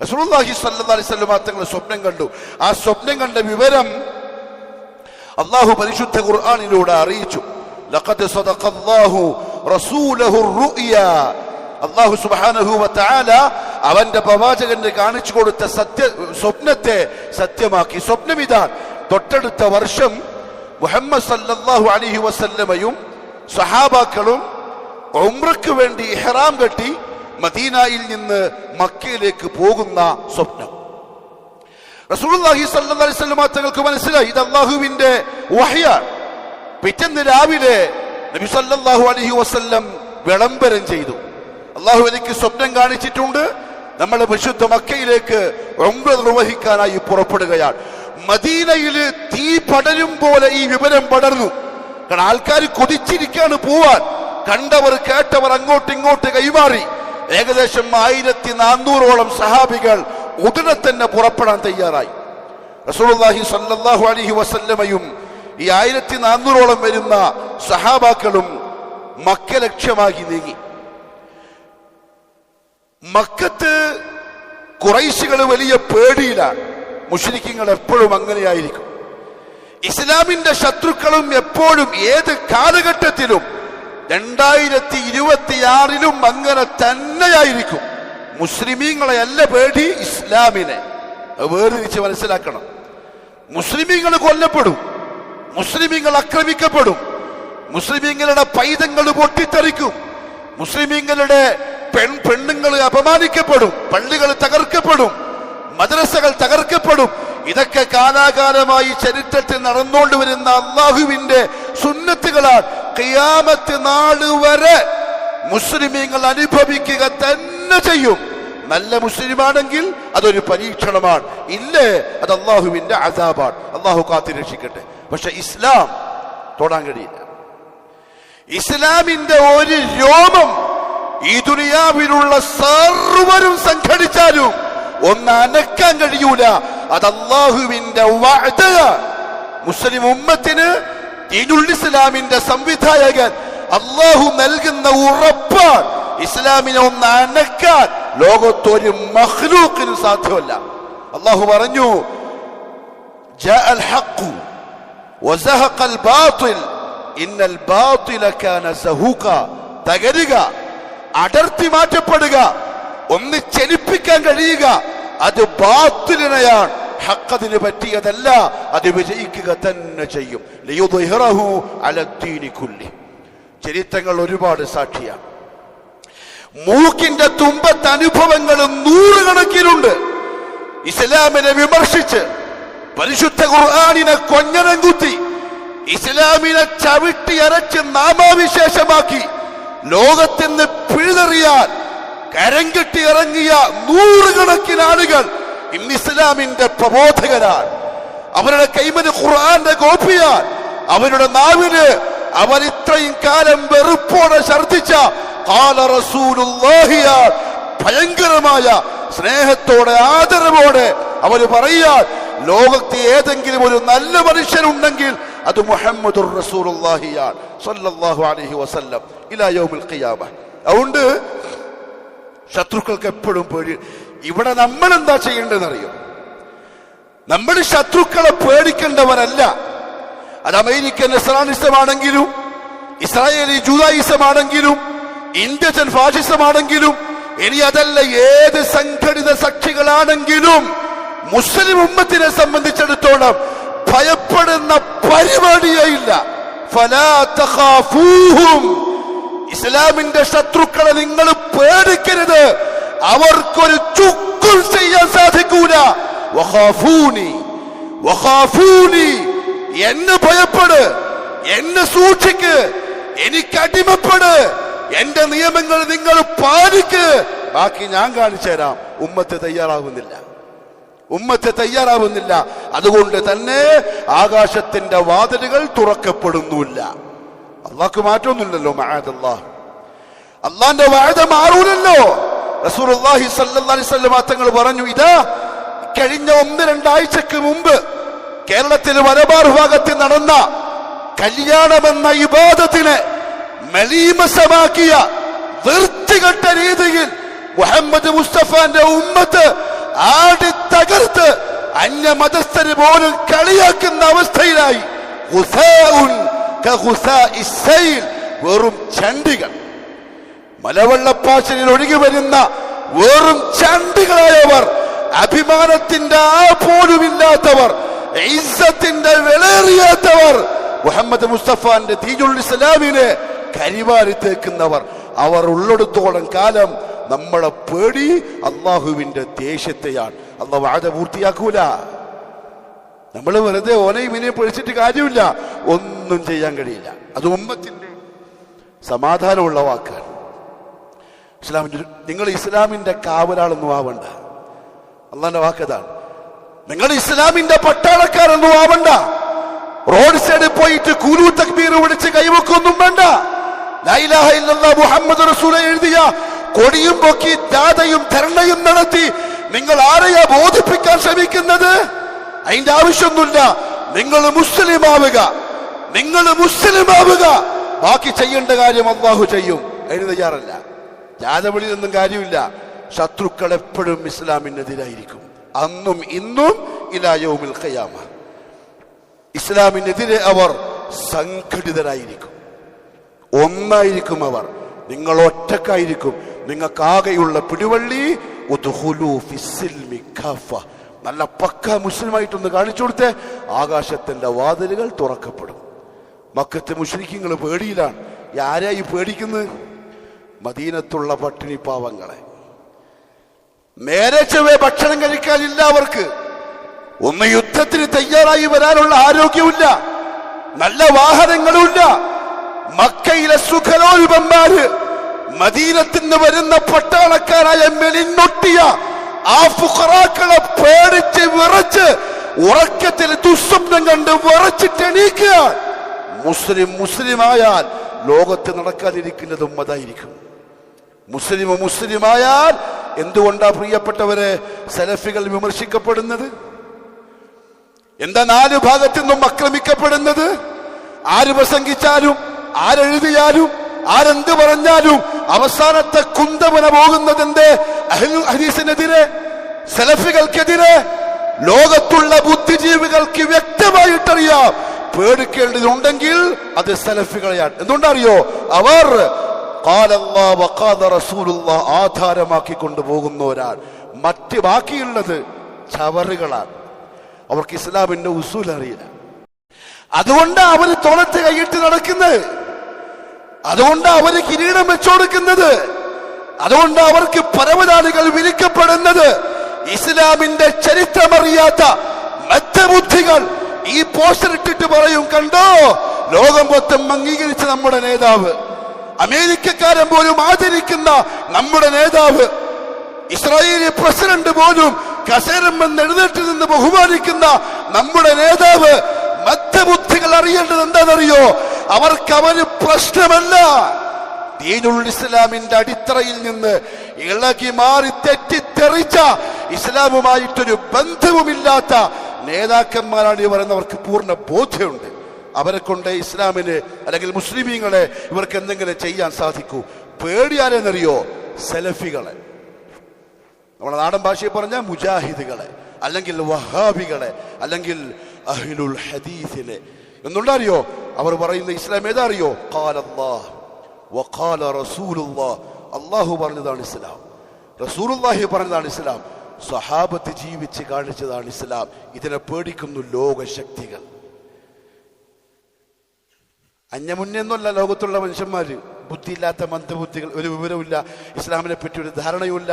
റസൂലുള്ളാഹി സ്വല്ലല്ലാഹു അലൈഹി വസല്ലം തങ്ങൾ സ്വപ്നം കണ്ടു. ആ സ്വപ്നം കണ്ട വിവരം അല്ലാഹു പരിശുദ്ധ ഖുർആനിലൂടെ അറിയിച്ചു. ലഖദ് സദഖല്ലാഹു റസൂലഹു റുഅ്യാ, അല്ലാഹു സുബ്ഹാനഹു വ തആല അവന്റെ പ്രവാചകന് കാണിച്ചു കൊടുത്ത സ്വപ്നത്തെ സത്യമാക്കി. സ്വപ്നം ഇതാണ്, തൊട്ടടുത്ത വർഷം മുഹമ്മദ് സല്ലല്ലാഹു അലൈഹി വസല്ലമയും സഹാബാക്കളും ഉംറയ്ക്ക് വേണ്ടി ഇഹ്റാം കെട്ടി മദീനയിൽ നിന്ന് മക്കയിലേക്ക് പോകുന്ന സ്വപ്നം. റസൂലുള്ളാഹി സ്വല്ലല്ലാഹു അലൈഹി വസല്ലം തങ്ങൾക്ക് മനസ്സിലായി ഇത് അല്ലാഹുവിന്റെ വഹ്യാണ്. പിറ്റേന്ന് രാവിലെ നബി സല്ലല്ലാഹു അലൈഹി വസല്ലം വിളംബരം ചെയ്തു, അല്ലാഹു എനിക്ക് സ്വപ്നം കാണിച്ചിട്ടുണ്ട്, നമ്മൾ പരിശുദ്ധ മക്കയിലേക്ക് ഉംറ നിർവഹിക്കാനായി പുറപ്പെടുകയാണ്. മദീനയിൽ തീ പടരും പോലെ ഈ വിവരം പടർന്നു. കാരണം ആൾക്കാർ കൊതിച്ചിരിക്കാണ് പോവാൻ. കണ്ടവർ കേട്ടവർ അങ്ങോട്ട് ഇങ്ങോട്ട് കൈമാറി. ഏകദേശം 1400ഓളം സഹാബികൾ ഉടനെ തന്നെ പുറപ്പെടാൻ തയ്യാറായി. റസൂലുള്ളാഹി സ്വല്ലല്ലാഹു അലൈഹി വസല്ലമയും ഈ 1400ഓളം വരുന്ന സഹാബാക്കളും മക്ക ലക്ഷ്യമാക്കി നീങ്ങി. മക്കത്ത് ഖുറൈശികൾ വലിയ പേടിയിലാണ്. മുശ്രിക്കുകൾ എപ്പോഴും അങ്ങനെയായിരിക്കും. ഇസ്ലാമിന്റെ ശത്രുക്കളും എപ്പോഴും ഏത് കാലഘട്ടത്തിലും 2026 അങ്ങനെ തന്നെയായിരിക്കും. മുസ്ലിമീങ്ങളെ അല്ല പേടി, ഇസ്ലാമിനെ വേർതിരിച്ച് മനസ്സിലാക്കണം. മുസ്ലിമീങ്ങൾ കൊല്ലപ്പെടും, മുസ്ലിമീങ്ങൾ ആക്രമിക്കപ്പെടും, മുസ്ലിമീങ്ങളുടെ പൈതങ്ങൾ പൊട്ടിത്തെറിക്കും, മുസ്ലിമീങ്ങളുടെ പെണ്ണുങ്ങൾ അപമാനിക്കപ്പെടും, പള്ളികൾ തകർക്കപ്പെടും, മദ്രസകൾ തകർക്കപ്പെടും. ഇതൊക്കെ കാലാകാലമായി ചരിത്രത്തിൽ നടന്നുകൊണ്ടുവരുന്ന അള്ളാഹുവിന്റെ സുന്നത്തുകളാൽ ഖിയാമത്ത് നാൾ വരെ മുസ്ലിമീങ്ങൾ അനുഭവിക്കുക തന്നെ ചെയ്യും. നല്ല മുസ്ലിമാണെങ്കിൽ അതൊരു പരീക്ഷണമാണ്, ഇല്ലേ അത് അള്ളാഹുവിന്റെ അസാബാണ്. അള്ളാഹു കാത്തിരക്ഷിക്കട്ടെ. പക്ഷെ ഇസ്ലാം തൊടാൻ കഴിയില്ല. ഇസ്ലാമിന്റെ ഒരു രോമം ഈ ദുനിയാവിലുള്ള സർവരും സംഘടിച്ചാലും ഒന്ന് അനക്കാൻ കഴിയൂല. അത് അള്ളാഹുവിന്റെ വഅദയാണ്. മുസ്ലിം ഉമ്മത്തിന് ദീനുൽ ഇസ്ലാമിന്റെ സംവിധായകൻ അള്ളാഹു നൽകുന്ന ഉറപ്പാണ്. ഇസ്ലാമിനെ ഒന്ന് അനക്കാൻ ലോകത്തൊരു മഖ്ലൂഖിനും സാധ്യമല്ല. അള്ളാഹു പറഞ്ഞു, ജാഅൽ ഹഖ് വസഹഖൽ ബാതിൽ ഇന്നൽ ബാതില കാന സഹൂഖ. തകരുക, അടർത്തി മാറ്റപ്പെടുക, ഒന്ന് ചലിപ്പിക്കാൻ കഴിയുക, അത് ബാത്തിലിനെയാണ്. ഹഖ് പറ്റിയതല്ല, അത് വിജയിക്കുക തന്നെ ചെയ്യും. ലിയുദ്ഹിറഹു അലദ്ദീനി കുല്ലി. ചരിത്രങ്ങൾ ഒരുപാട് സാക്ഷിയാണ്. മൂക്കിന്റെ തുമ്പത്ത് അനുഭവങ്ങൾ നൂറുകണക്കിലുണ്ട്. ഇസ്ലാമിനെ വിമർശിച്ച് പരിശുദ്ധ ഖുർആനിനെ കൊഞ്ഞനം കുത്തി ഇസ്ലാമിനെ ചവിട്ടി അരച്ച് നാമാവിശേഷമാക്കി ലോകത്തിന് പിഴുതെറിയാൻ കരംകെട്ടി ഇറങ്ങിയ നൂറുകണക്കിന് ആളുകൾ ഇന്ന് ഇസ്ലാമിന്റെ പ്രബോധകരാണ്. അവരുടെ കൈമന് ഖുർആന്റെ കോപ്പിയാൽ അവരുടെ നാവിന് അവർ ഇത്രയും കാലം വെറുപ്പോടെ ഛർദിച്ച ഖാല റസൂലുള്ളാഹി ഭയങ്കരമായ സ്നേഹത്തോടെ ആദരവോടെ അവർ പറയാൻ, ലോകത്ത് ഏതെങ്കിലും ഒരു നല്ല മനുഷ്യനുണ്ടെങ്കിൽ അത് മുഹമ്മദുർ റസൂലുള്ളാഹി സ്വല്ലല്ലാഹു അലൈഹി വസല്ലം ഇലാ യൗമിൽ ഖിയാമ. അതുകൊണ്ട് ശത്രുക്കൾക്ക് എപ്പോഴും പേടി. ഇവിടെ നമ്മൾ എന്താ ചെയ്യേണ്ടതെന്നറിയോ? നമ്മൾ ശത്രുക്കളെ പേടിക്കേണ്ടവരല്ല. അത് അമേരിക്കൻ ഇസ്ലാമിസമാണെങ്കിലും ഇസ്രായേലി ജൂതായിസമാണെങ്കിലും ഇന്ത്യൻ ഫാഷിസമാണെങ്കിലും ഇനി അതല്ല ഏത് സംഘടിത കക്ഷികളാണെങ്കിലും മുസ്ലിം ഉമ്മത്തിനെ സംബന്ധിച്ചിടത്തോളം ഭയപ്പെടുന്ന പരിപാടിയേ ഇല്ല. ഫലാ തഖാഫൂഹും. ഇസ്ലാമിന്റെ ശത്രുക്കളെ നിങ്ങൾ പേടിക്കരുത്. അവർക്കൊരു ചുക്കും ചെയ്യാൻ സാധിക്കൂല. വഖാഫൂനി വഖാഫൂനി. എന്നെ ഭയപ്പെട്, എന്നെ സൂക്ഷിക്ക്, എനിക്ക് അടിമപ്പെട്, എന്റെ നിയമങ്ങൾ നിങ്ങൾ പാലിക്ക്, ബാക്കി ഞാൻ കാണിച്ചു തരാം. ഉമ്മത്ത് തയ്യാറാവുന്നില്ല. അതുകൊണ്ട് തന്നെ ആകാശത്തിന്റെ വാതിലുകൾ തുറക്കപ്പെടുന്നില്ല. അള്ളാഹ്ക്ക് മാറ്റമൊന്നുമില്ലല്ലോ. മഅദല്ലാഹ്, അള്ളാന്റെ വഅദ മാറൂലല്ലോ. റസൂലുള്ളാഹി സ്വല്ലല്ലാഹു അലൈഹി വസല്ലം തങ്ങൾ പറഞ്ഞു, ഇതാ കഴിഞ്ഞ 1-2 ആഴ്ചക്ക് മുമ്പ് കേരളത്തിൽ മലബാർ ഭാഗത്ത് നടന്ന കല്യാണമെന്ന ഇബാദത്തിനെ മലീമസമാക്കിയ വൃത്തികെട്ട രീതിയിൽ മുഹമ്മദ് മുസ്തഫാന്റെ ഉമ്മത്ത് ആടി തകർത്ത് അന്യമതസ്ഥര് പോലും കളിയാക്കുന്ന അവസ്ഥയിലായി. വെറും ചണ്ടികൾ, മലവെള്ളപ്പാച്ചിലിൽ ഒഴുകി വരുന്ന വെറും ചണ്ടികളായവർ, അഭിമാനത്തിന്റെ ആ പോലുമില്ലാത്തവർ, ഇസ്സത്തിന്റെ വിലയേറിയാത്തവർ, മുഹമ്മദ് മുസ്തഫാന്റെ ദീനുൽ ഇസ്ലാമിനെ കരിവാരി തേക്കുന്നവർ, അവർ ഉള്ളിടത്തോളം കാലം നമ്മളെ പേടി അള്ളാഹുവിന്റെ ദേഷ്യത്തെയാണ്. അള്ളാഹു വഅദ പൂർത്തിയാക്കൂല. നമ്മൾ വെറുതെ ഓനെയും ഇനിയും പേടിച്ചിട്ട് കാര്യമില്ല, ഒന്നും ചെയ്യാൻ കഴിയില്ല. അത് ഉമ്മത്തിന്റെ സമാധാനമുള്ള വാക്കാണ്. നിങ്ങൾ ഇസ്ലാമിന്റെ കാവലാളൊന്നും ആവണ്ട. അള്ളാന്റെ വാക്കതാണ്. നിങ്ങൾ ഇസ്ലാമിന്റെ പട്ടാളക്കാരൊന്നും ആവണ്ട. റോഡ് സൈഡിൽ പോയിട്ട് കുലു തക്ബീർ വിളിച്ച് കൈവക്കൊന്നും വേണ്ട. ലാ ഇലാഹ ഇല്ലല്ലാഹ് മുഹമ്മദ് റസൂൽ എഴുതിയ കൊടിയും പൊക്കി ജാഥയും ധർണയും നടത്തി നിങ്ങൾ ആരെയാ ബോധിപ്പിക്കാൻ ശ്രമിക്കുന്നത്? അതിന്റെ ആവശ്യമൊന്നുമില്ല. നിങ്ങൾ മുസ്ലിം ആവുക, ബാക്കി ചെയ്യേണ്ട കാര്യം അല്ലാഹു ചെയ്യും. അതിന് തയ്യാറല്ല. ജാഥവിളിയൊന്നും കാര്യമില്ല. ശത്രുക്കൾ എപ്പോഴും ഇസ്ലാമിനെതിരായിരിക്കും, അന്നും ഇന്നും ഇലാ യൗമിൽ ഖിയാമ. ഇസ്ലാമിനെതിരെ അവർ സംഘടിതരായിരിക്കും, ഒന്നായിരിക്കും. അവർ നിങ്ങൾ ഒറ്റക്കായിരിക്കും. നിങ്ങൾക്കാകെയുള്ള പിടിവള്ളി ഉദ്ഖുലൂ ഫിസ്സിൽമി ഖാഫ. നല്ല പക്ക മുസ്ലിമായിട്ടൊന്ന് കാണിച്ചു കൊടുത്തേ, ആകാശത്തിന്റെ വാതിലുകൾ തുറക്കപ്പെടും. മക്കത്തെ മുശ്രിക്കുകൾ പേടിയിലാണ്. ആരായി പേടിക്കുന്നത്? മദീനത്തുള്ള പട്ടിണി പാവങ്ങളെ. നേരെ ചൊവ്വേ ഭക്ഷണം കഴിക്കാനില്ല അവർക്ക്. ഒന്ന് യുദ്ധത്തിന് തയ്യാറായി വരാനുള്ള ആരോഗ്യമില്ല, നല്ല വാഹനങ്ങളുമില്ല. മക്കയിലെ സുഖലോലുപന്മാര്, മദീനത്തിന് വരുന്ന പട്ടാളക്കാരായ മെലിഞ്ഞൊട്ടിയ ആ ഫുഖറാക്കളെ പേടിച്ച് വിറച്ച് ഉറക്കത്തിൽ ദുസ്വപ്നം കണ്ട് വിറച്ചിട്ടെണീക്കുക. മുസ്ലിമായാൽ ലോകത്ത് നടക്കാതിരിക്കുന്നതും അതായിരിക്കും. മുസ്ലിമായാൽ എന്തുകൊണ്ടാ പ്രിയപ്പെട്ടവരെ സലഫികൾ വിമർശിക്കപ്പെടുന്നത്? എന്താ നാല് ഭാഗത്തു നിന്നും ആക്രമിക്കപ്പെടുന്നത്? ആര് പ്രസംഗിച്ചാലും, ആരെഴുതിയാലും, ആരെന്ത് പറഞ്ഞാലും അവസാനത്തെ കുന്തമന പോകുന്നത് എന്തേ? അഹ്ലുൽ ഹദീസിനെതിരെ, സലഫികൾക്കെതിരെ. ലോകത്തുള്ള ബുദ്ധിജീവികൾക്ക് വ്യക്തമായിട്ടറിയാം, പേടിക്കേണ്ടതുണ്ടെങ്കിൽ അത് സലഫികളെയാണ്. എന്തുകൊണ്ടറിയോ? അവർ ആധാരമാക്കി കൊണ്ടുപോകുന്നവരാണ്. മറ്റ് ബാക്കിയുള്ളത് ചവറുകളാണ്. അവർക്ക് ഇസ്ലാമിന്റെ ഉസൂൽ അറിയില്ല. അതുകൊണ്ട് അവര് തോളത്ത് കൈയിട്ട് നടക്കുന്നത്, അതുകൊണ്ട് അവര് കിരീടം വെച്ചുകൊടുക്കുന്നത്, അതുകൊണ്ട് അവർക്ക് പരവതാനികൾ വിരിക്കപ്പെടുന്നത്. ഇസ്ലാമിന്റെ ചരിത്രമറിയാത്ത മധ്യബുദ്ധികൾ ഈ പോസ്റ്റർ ഇട്ടിട്ട് പറയും, കണ്ടോ ലോകം മൊത്തം അംഗീകരിച്ച നമ്മുടെ നേതാവ്, അമേരിക്കക്കാരൻ പോലും ആദരിക്കുന്ന നമ്മുടെ നേതാവ്, ഇസ്രായേലി പ്രസിഡന്റ് പോലും കസേരമെന്ന് എഴുന്നേറ്റ് നിന്ന് ബഹുമാനിക്കുന്ന നമ്മുടെ നേതാവ്. മധ്യബുദ്ധികൾ അറിയേണ്ടത് എന്താണെന്നറിയോ? അവർക്ക് അവന് പ്രശ്നമല്ല, ദീനുൽ ഇസ്ലാമിന്റെ അടിത്തറയിൽ നിന്ന് ഇളകി മാറി തെറ്റിത്തെറിച്ച ഇസ്ലാമുമായിട്ടൊരു ബന്ധവുമില്ലാത്ത നേതാക്കന്മാരാണ് ഇവർ എന്നവർക്ക് പൂർണ്ണ ബോധ്യമുണ്ട്. അവരെ കൊണ്ട് ഇസ്ലാമിന് അല്ലെങ്കിൽ മുസ്ലിമീങ്ങളെ ഇവർക്ക് എന്തെങ്കിലും ചെയ്യാൻ സാധിക്കൂ. പേടിയാരെന്നറിയോ? സലഫികളെ, നമ്മുടെ നാടൻ ഭാഷയിൽ പറഞ്ഞ മുജാഹിദുകളെ, അല്ലെങ്കിൽ വഹാബികളെ, അല്ലെങ്കിൽ അഹ്ലുൽ ഹദീസിനെ. എന്നുണ്ടറിയോ അവർ പറയുന്ന ഇസ്ലാം ഏതാ അറിയോ? ഖാലല്ലാഹ് വഖാല റസൂലുള്ളാഹ്. അല്ലാഹു പറഞ്ഞതാണ് ഇസ്ലാം, റസൂലുള്ളാഹി പറഞ്ഞതാണ് ഇസ്ലാം, സ്വഹാബത്ത് ജീവിച്ച് കാണിച്ചതാണ് ഇസ്ലാം. ഇതിനെ പേടിക്കുന്നു ലോകശക്തികൾ. അന്യമുന്നൊന്നുമല്ല ലോകത്തുള്ള മനുഷ്യന്മാര്, ബുദ്ധിയില്ലാത്ത മന്ദബുദ്ധികൾ, ഒരു വിവരമില്ല, ഇസ്ലാമിനെ പറ്റി ഒരു ധാരണയുമില്ല.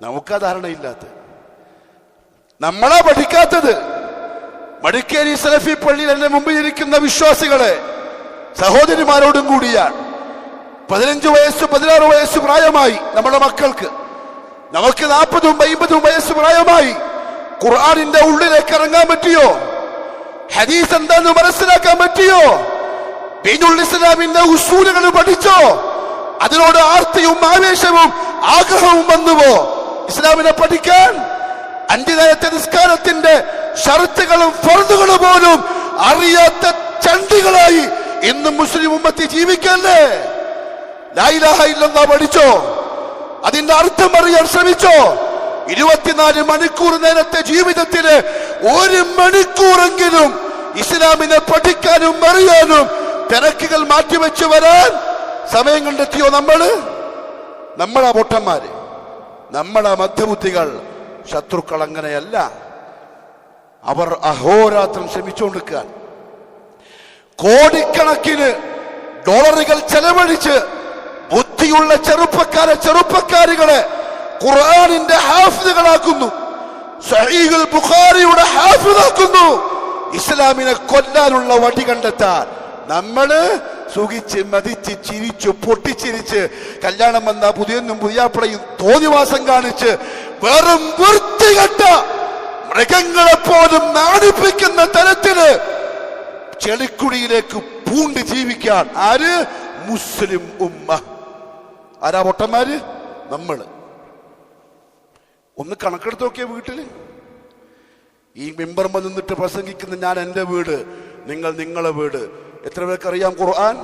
നമുക്കാ ധാരണയില്ലാത്ത, നമ്മളാ പഠിക്കാത്തത്. മടിക്കേരി സലഫി പള്ളിയിൽ എന്റെ മുമ്പിൽ ഇരിക്കുന്ന വിശ്വാസികളെ സഹോദരിമാരോടും കൂടിയാണ്. 15 വയസ്സ് 16 വയസ്സ് പ്രായമായി നമ്മുടെ മക്കൾക്ക്, നമുക്ക് 40 50 വയസ്സ് പ്രായമായി. ഖുർആനിന്റെ ഉള്ളിലേക്ക് ഇറങ്ങാൻ പറ്റിയോ? ഹദീസ് എന്താന്ന് മനസ്സിലാക്കാൻ പറ്റിയോ? ദീനുൽ ഇസ്ലാമിന്റെ ഉസൂലുകൾ പഠിച്ചോ? അതിനോട് ആർത്തിയും ആവേശവും ആഗ്രഹവും വന്നുവോ ഇസ്ലാമിനെ പഠിക്കാൻ? 5 നേരത്തെ നിസ്കാരത്തിന്റെ ഷർത്തുകളും ഫർദുകളും പോലും അറിയാത്ത ചണ്ടികളായി ഇന്ന് മുസ്ലിം ഉമ്മത്തി ജീവിക്കല്ലേ? ലാ ഇലാഹ ഇല്ലല്ലാഹ് പഠിച്ചോ? അതിന്റെ അർത്ഥം അറിയാൻ ശ്രമിച്ചോ? 24 മണിക്കൂർ നേരത്തെ ജീവിതത്തില് 1 മണിക്കൂറെങ്കിലും ഇസ്ലാമിനെ പഠിക്കാനും അറിയാനും തിരക്കുകൾ മാറ്റിവെച്ച് വരാൻ സമയം കണ്ടെത്തിയോ? നമ്മളാ പൊട്ടന്മാര്, നമ്മളാ മധ്യബുദ്ധികൾ. ശത്രുക്കൾ അങ്ങനെയല്ല, അവർ അഹോരാത്രം ശ്രമിച്ചുകൊണ്ടിരിക്കാൻ കോടിക്കണക്കിന് ഡോളറുകൾ ചെലവഴിച്ച് ബുദ്ധിയുള്ള ചെറുപ്പക്കാരികളെ ഖുർആനിന്റെ ഹാഫിദുകളാക്കുന്നു, സഹീഹുൽ ബുഖാരിയുടെ ഹാഫിദാക്കുന്നു. ഇസ്ലാമിനെ കൊല്ലാനുള്ള വടി കണ്ടെത്താൻ നമ്മള് സുഖിച്ച് മതിച്ച് ചിരിച്ചു പൊട്ടിച്ചിരിച്ച് കല്യാണം വന്ന പുതിയൊന്നും പുതിയാപ്പടയും തോന്നിവാസം കാണിച്ച് വെറും വൃത്തികെട്ട മൃഗങ്ങളെ പോലും നാണിപ്പിക്കുന്ന തരത്തില് ചെളിക്കുടിയിലേക്ക് പൂണ്ട് ജീവിക്കാൻ ആര്? മുസ്ലിം ഉമ്മ. ആരാ പൊട്ടന്മാര്? നമ്മള്. ഒന്ന് കണക്കെടുത്ത് നോക്കിയ വീട്ടില് ഈ മിമ്പർമ നിന്നിട്ട് പ്രസംഗിക്കുന്ന ഞാൻ എന്റെ വീട്, നിങ്ങൾ നിങ്ങളെ വീട്. എത്ര പേർക്കറിയാം ഖുർആൻ?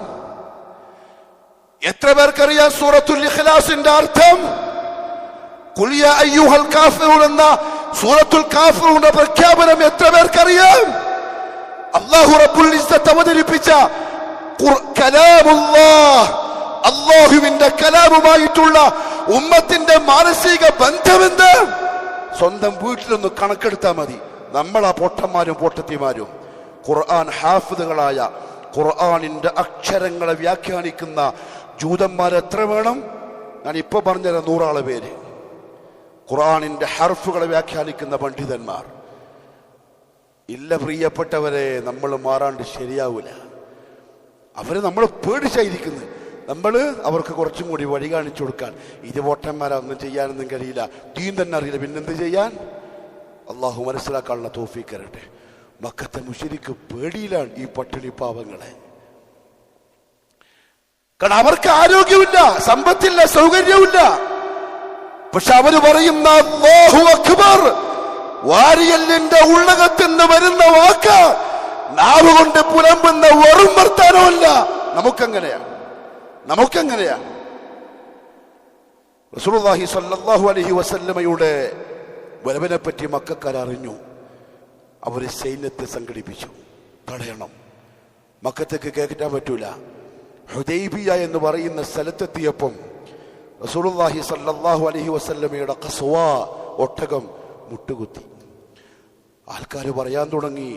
എത്ര പേർക്കറിയാം സൂറത്തുൽ ഇഖ്ലാസിന്റെ അർത്ഥം? ഖുൽ യാ അയ്യുഹൽ കാഫിറൂൻ എന്ന സൂറത്തുൽ കാഫിറൂന്റെ പ്രഖ്യാപനം എത്ര പേർക്കറിയാം? അല്ലാഹു റബ്ബുൽ ഇസ്സത്ത് അവതരിപ്പിച്ച കലാമുല്ലാഹ്, അല്ലാഹുവിന്റെ കലാമുമായിട്ടുള്ള ഉമ്മത്തിന്റെ മാനസിക ബന്ധമെന്ത്? സ്വന്തം വീട്ടിലൊന്ന് കണക്കെടുത്താൽ മതി. നമ്മളാ പൊട്ടന്മാരും പൊട്ടത്തിമാരും. ഖുർആൻ ഹാഫിദുകളായ, ഖുർആനിന്റെ അക്ഷരങ്ങളെ വ്യാഖ്യാനിക്കുന്ന ജൂതന്മാർ എത്ര വേണം? ഞാൻ ഇപ്പൊ പറഞ്ഞ 100 ആളെ പേര്. ഖുർആനിന്റെ ഹർഫുകളെ വ്യാഖ്യാനിക്കുന്ന പണ്ഡിതന്മാർ ഇല്ല പ്രിയപ്പെട്ടവരെ, നമ്മൾ മാറാണ്ട് ശരിയാവൂല. അവര് നമ്മളെ പേടിച്ചായിരിക്കുന്നത്. നമ്മൾ അവർക്ക് കുറച്ചും കൂടി വഴി കാണിച്ചു കൊടുക്കാൻ. ഇത് വോട്ടന്മാരൊന്നും ചെയ്യാനൊന്നും കഴിയില്ല, ദീൻ തന്നെ അറിയില്ല, പിന്നെന്ത് ചെയ്യാൻ? അള്ളാഹു മനസ്സിലാക്കാനുള്ള തൗഫീഖ് തരട്ടെ. മക്കത്തെ മുശ്രിക്ക് പേടിയിലാണ് ഈ പട്ടിണി പാവങ്ങളെ. കാരണം അവർക്ക് ആരോഗ്യമില്ല, സമ്പത്തില്ല, സൗകര്യമില്ല. പക്ഷെ അവര് പറയുന്ന അല്ലാഹു അക്ബർ, വാരിയല്ലിന്റെ ഉള്ളകത്തുനിന്ന് വരുന്ന വാക്ക്, നാവ് കൊണ്ട് പുലമ്പുന്ന വെറും വർത്താനമല്ല. നമുക്കങ്ങനെയാണ്. റസൂലുള്ളാഹി സ്വല്ലല്ലാഹു അലൈഹി വസല്ലമയുടെ വരവിനെ പറ്റി മക്കക്കാർ അറിഞ്ഞു. അവര് സൈന്യത്തെ സംഘടിപ്പിച്ചു. തടയണം, മക്കത്തേക്ക് കയറ്റാൻ പറ്റൂല. ഹുദൈബിയ എന്ന് പറയുന്ന സ്ഥലത്തെത്തിയപ്പം റസൂലുള്ളാഹി സ്വല്ലല്ലാഹു അലൈഹി വസല്ലമയുടെ ഖസ്വാ ഒട്ടകം മുട്ടുകുത്തി. ആൾക്കാർ പറയാൻ തുടങ്ങി,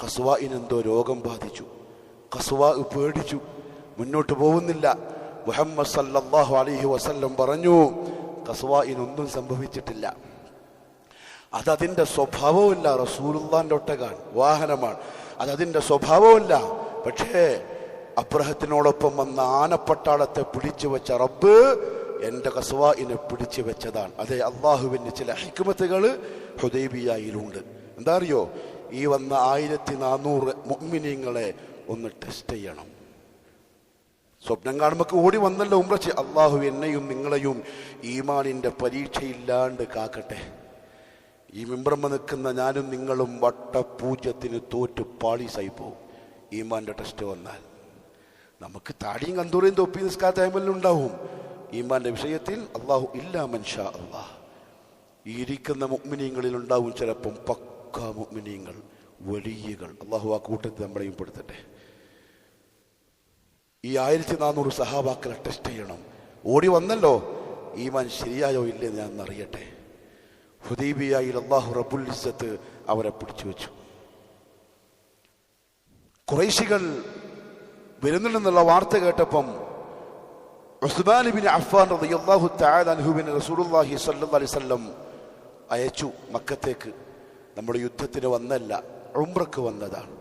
ഖസ്വാഇനെന്തോ രോഗം ബാധിച്ചു. ഖസ്വാ പേടിച്ചു, മുന്നോട്ട് പോകുന്നില്ല. മുഹമ്മദ് സല്ലല്ലാഹു അലൈഹി വസല്ലം പറഞ്ഞു, ഖസ്വാഇനൊന്നും സംഭവിച്ചിട്ടില്ല. അതതിൻ്റെ സ്വഭാവമില്ല. റസൂലുള്ളാഹിന്റെ ഒട്ടകാൻ വാഹനമാണ്, അതതിൻ്റെ സ്വഭാവമില്ല. പക്ഷേ അബ്രഹത്തിനോടൊപ്പം വന്ന ആനപ്പട്ടാളത്തെ പിടിച്ചു വെച്ച റബ്ബ് എൻ്റെ ഖസ്വാഇനെ പിടിച്ചു വെച്ചതാണ്. അതെ, അള്ളാഹുവിൻ്റെ ചില ഹിക്മത്തുകൾ ഹുദൈബിയയിലുണ്ട്. എന്താ അറിയോ? ഈ വന്ന 1400 മുഅ്മിനീങ്ങളെ ഒന്ന് ടെസ്റ്റ് ചെയ്യണം. സ്വപ്നം കാണുമ്പോൾ ഓടി വന്നല്ലോ ഉംറ. അള്ളാഹു എന്നെയും നിങ്ങളെയും ഈമാനിന്റെ പരീക്ഷയില്ലാണ്ട് കാക്കട്ടെ. ഈ മിമ്പറമ്മ നിൽക്കുന്ന ഞാനും നിങ്ങളും വട്ടപൂജ്യത്തിന് തോറ്റ് പാളീസായി പോകും ഈമാന്റെ ടെസ്റ്റ് വന്നാൽ. നമുക്ക് താടിയും കന്തൂറിയും തൊപ്പി നിസ്കാരമെല്ലാം ഉണ്ടാവും. ഈമാന്റെ വിഷയത്തിൽ അള്ളാഹു ഇല്ലാ മൻഷാ അള്ളാഹ്. ഈ ഇരിക്കുന്ന മുഅ്മിനീങ്ങളിൽ ഉണ്ടാവും ചിലപ്പം പക്കാ മുഅ്മിനീങ്ങൾ, വലിയകൾ. അള്ളാഹു ആ കൂട്ടത്തിൽ നമ്മളെയും പെടുത്തട്ടെ. ഈ 1400 സഹാബാക്കളെ ടെസ്റ്റ് ചെയ്യണം. ഓടി വന്നല്ലോ, ഈമാൻ ശരിയായോ ഇല്ലേ ഞാൻ അറിയട്ടെ. ഹുദൈബിയയിൽ അല്ലാഹു റബ്ബുൽ ഇസ്സത്ത് അവരെ പിടിച്ചു വെച്ചു. ഖുറൈശികൾ വരുന്നുണ്ടെന്നുള്ള വാർത്ത കേട്ടപ്പം ഉസ്മാൻ ഇബ്നു അഫ്ഫാൻ റളിയല്ലാഹു തആല അൻഹുവിനെ റസൂലുള്ളാഹി സ്വല്ലല്ലാഹു അലൈഹി വസല്ലം അയച്ചു മക്കത്തേക്ക്. നമ്മുടെ യുദ്ധത്തിന് വന്നല്ല, ഉംറക്ക് വന്നതാണ്.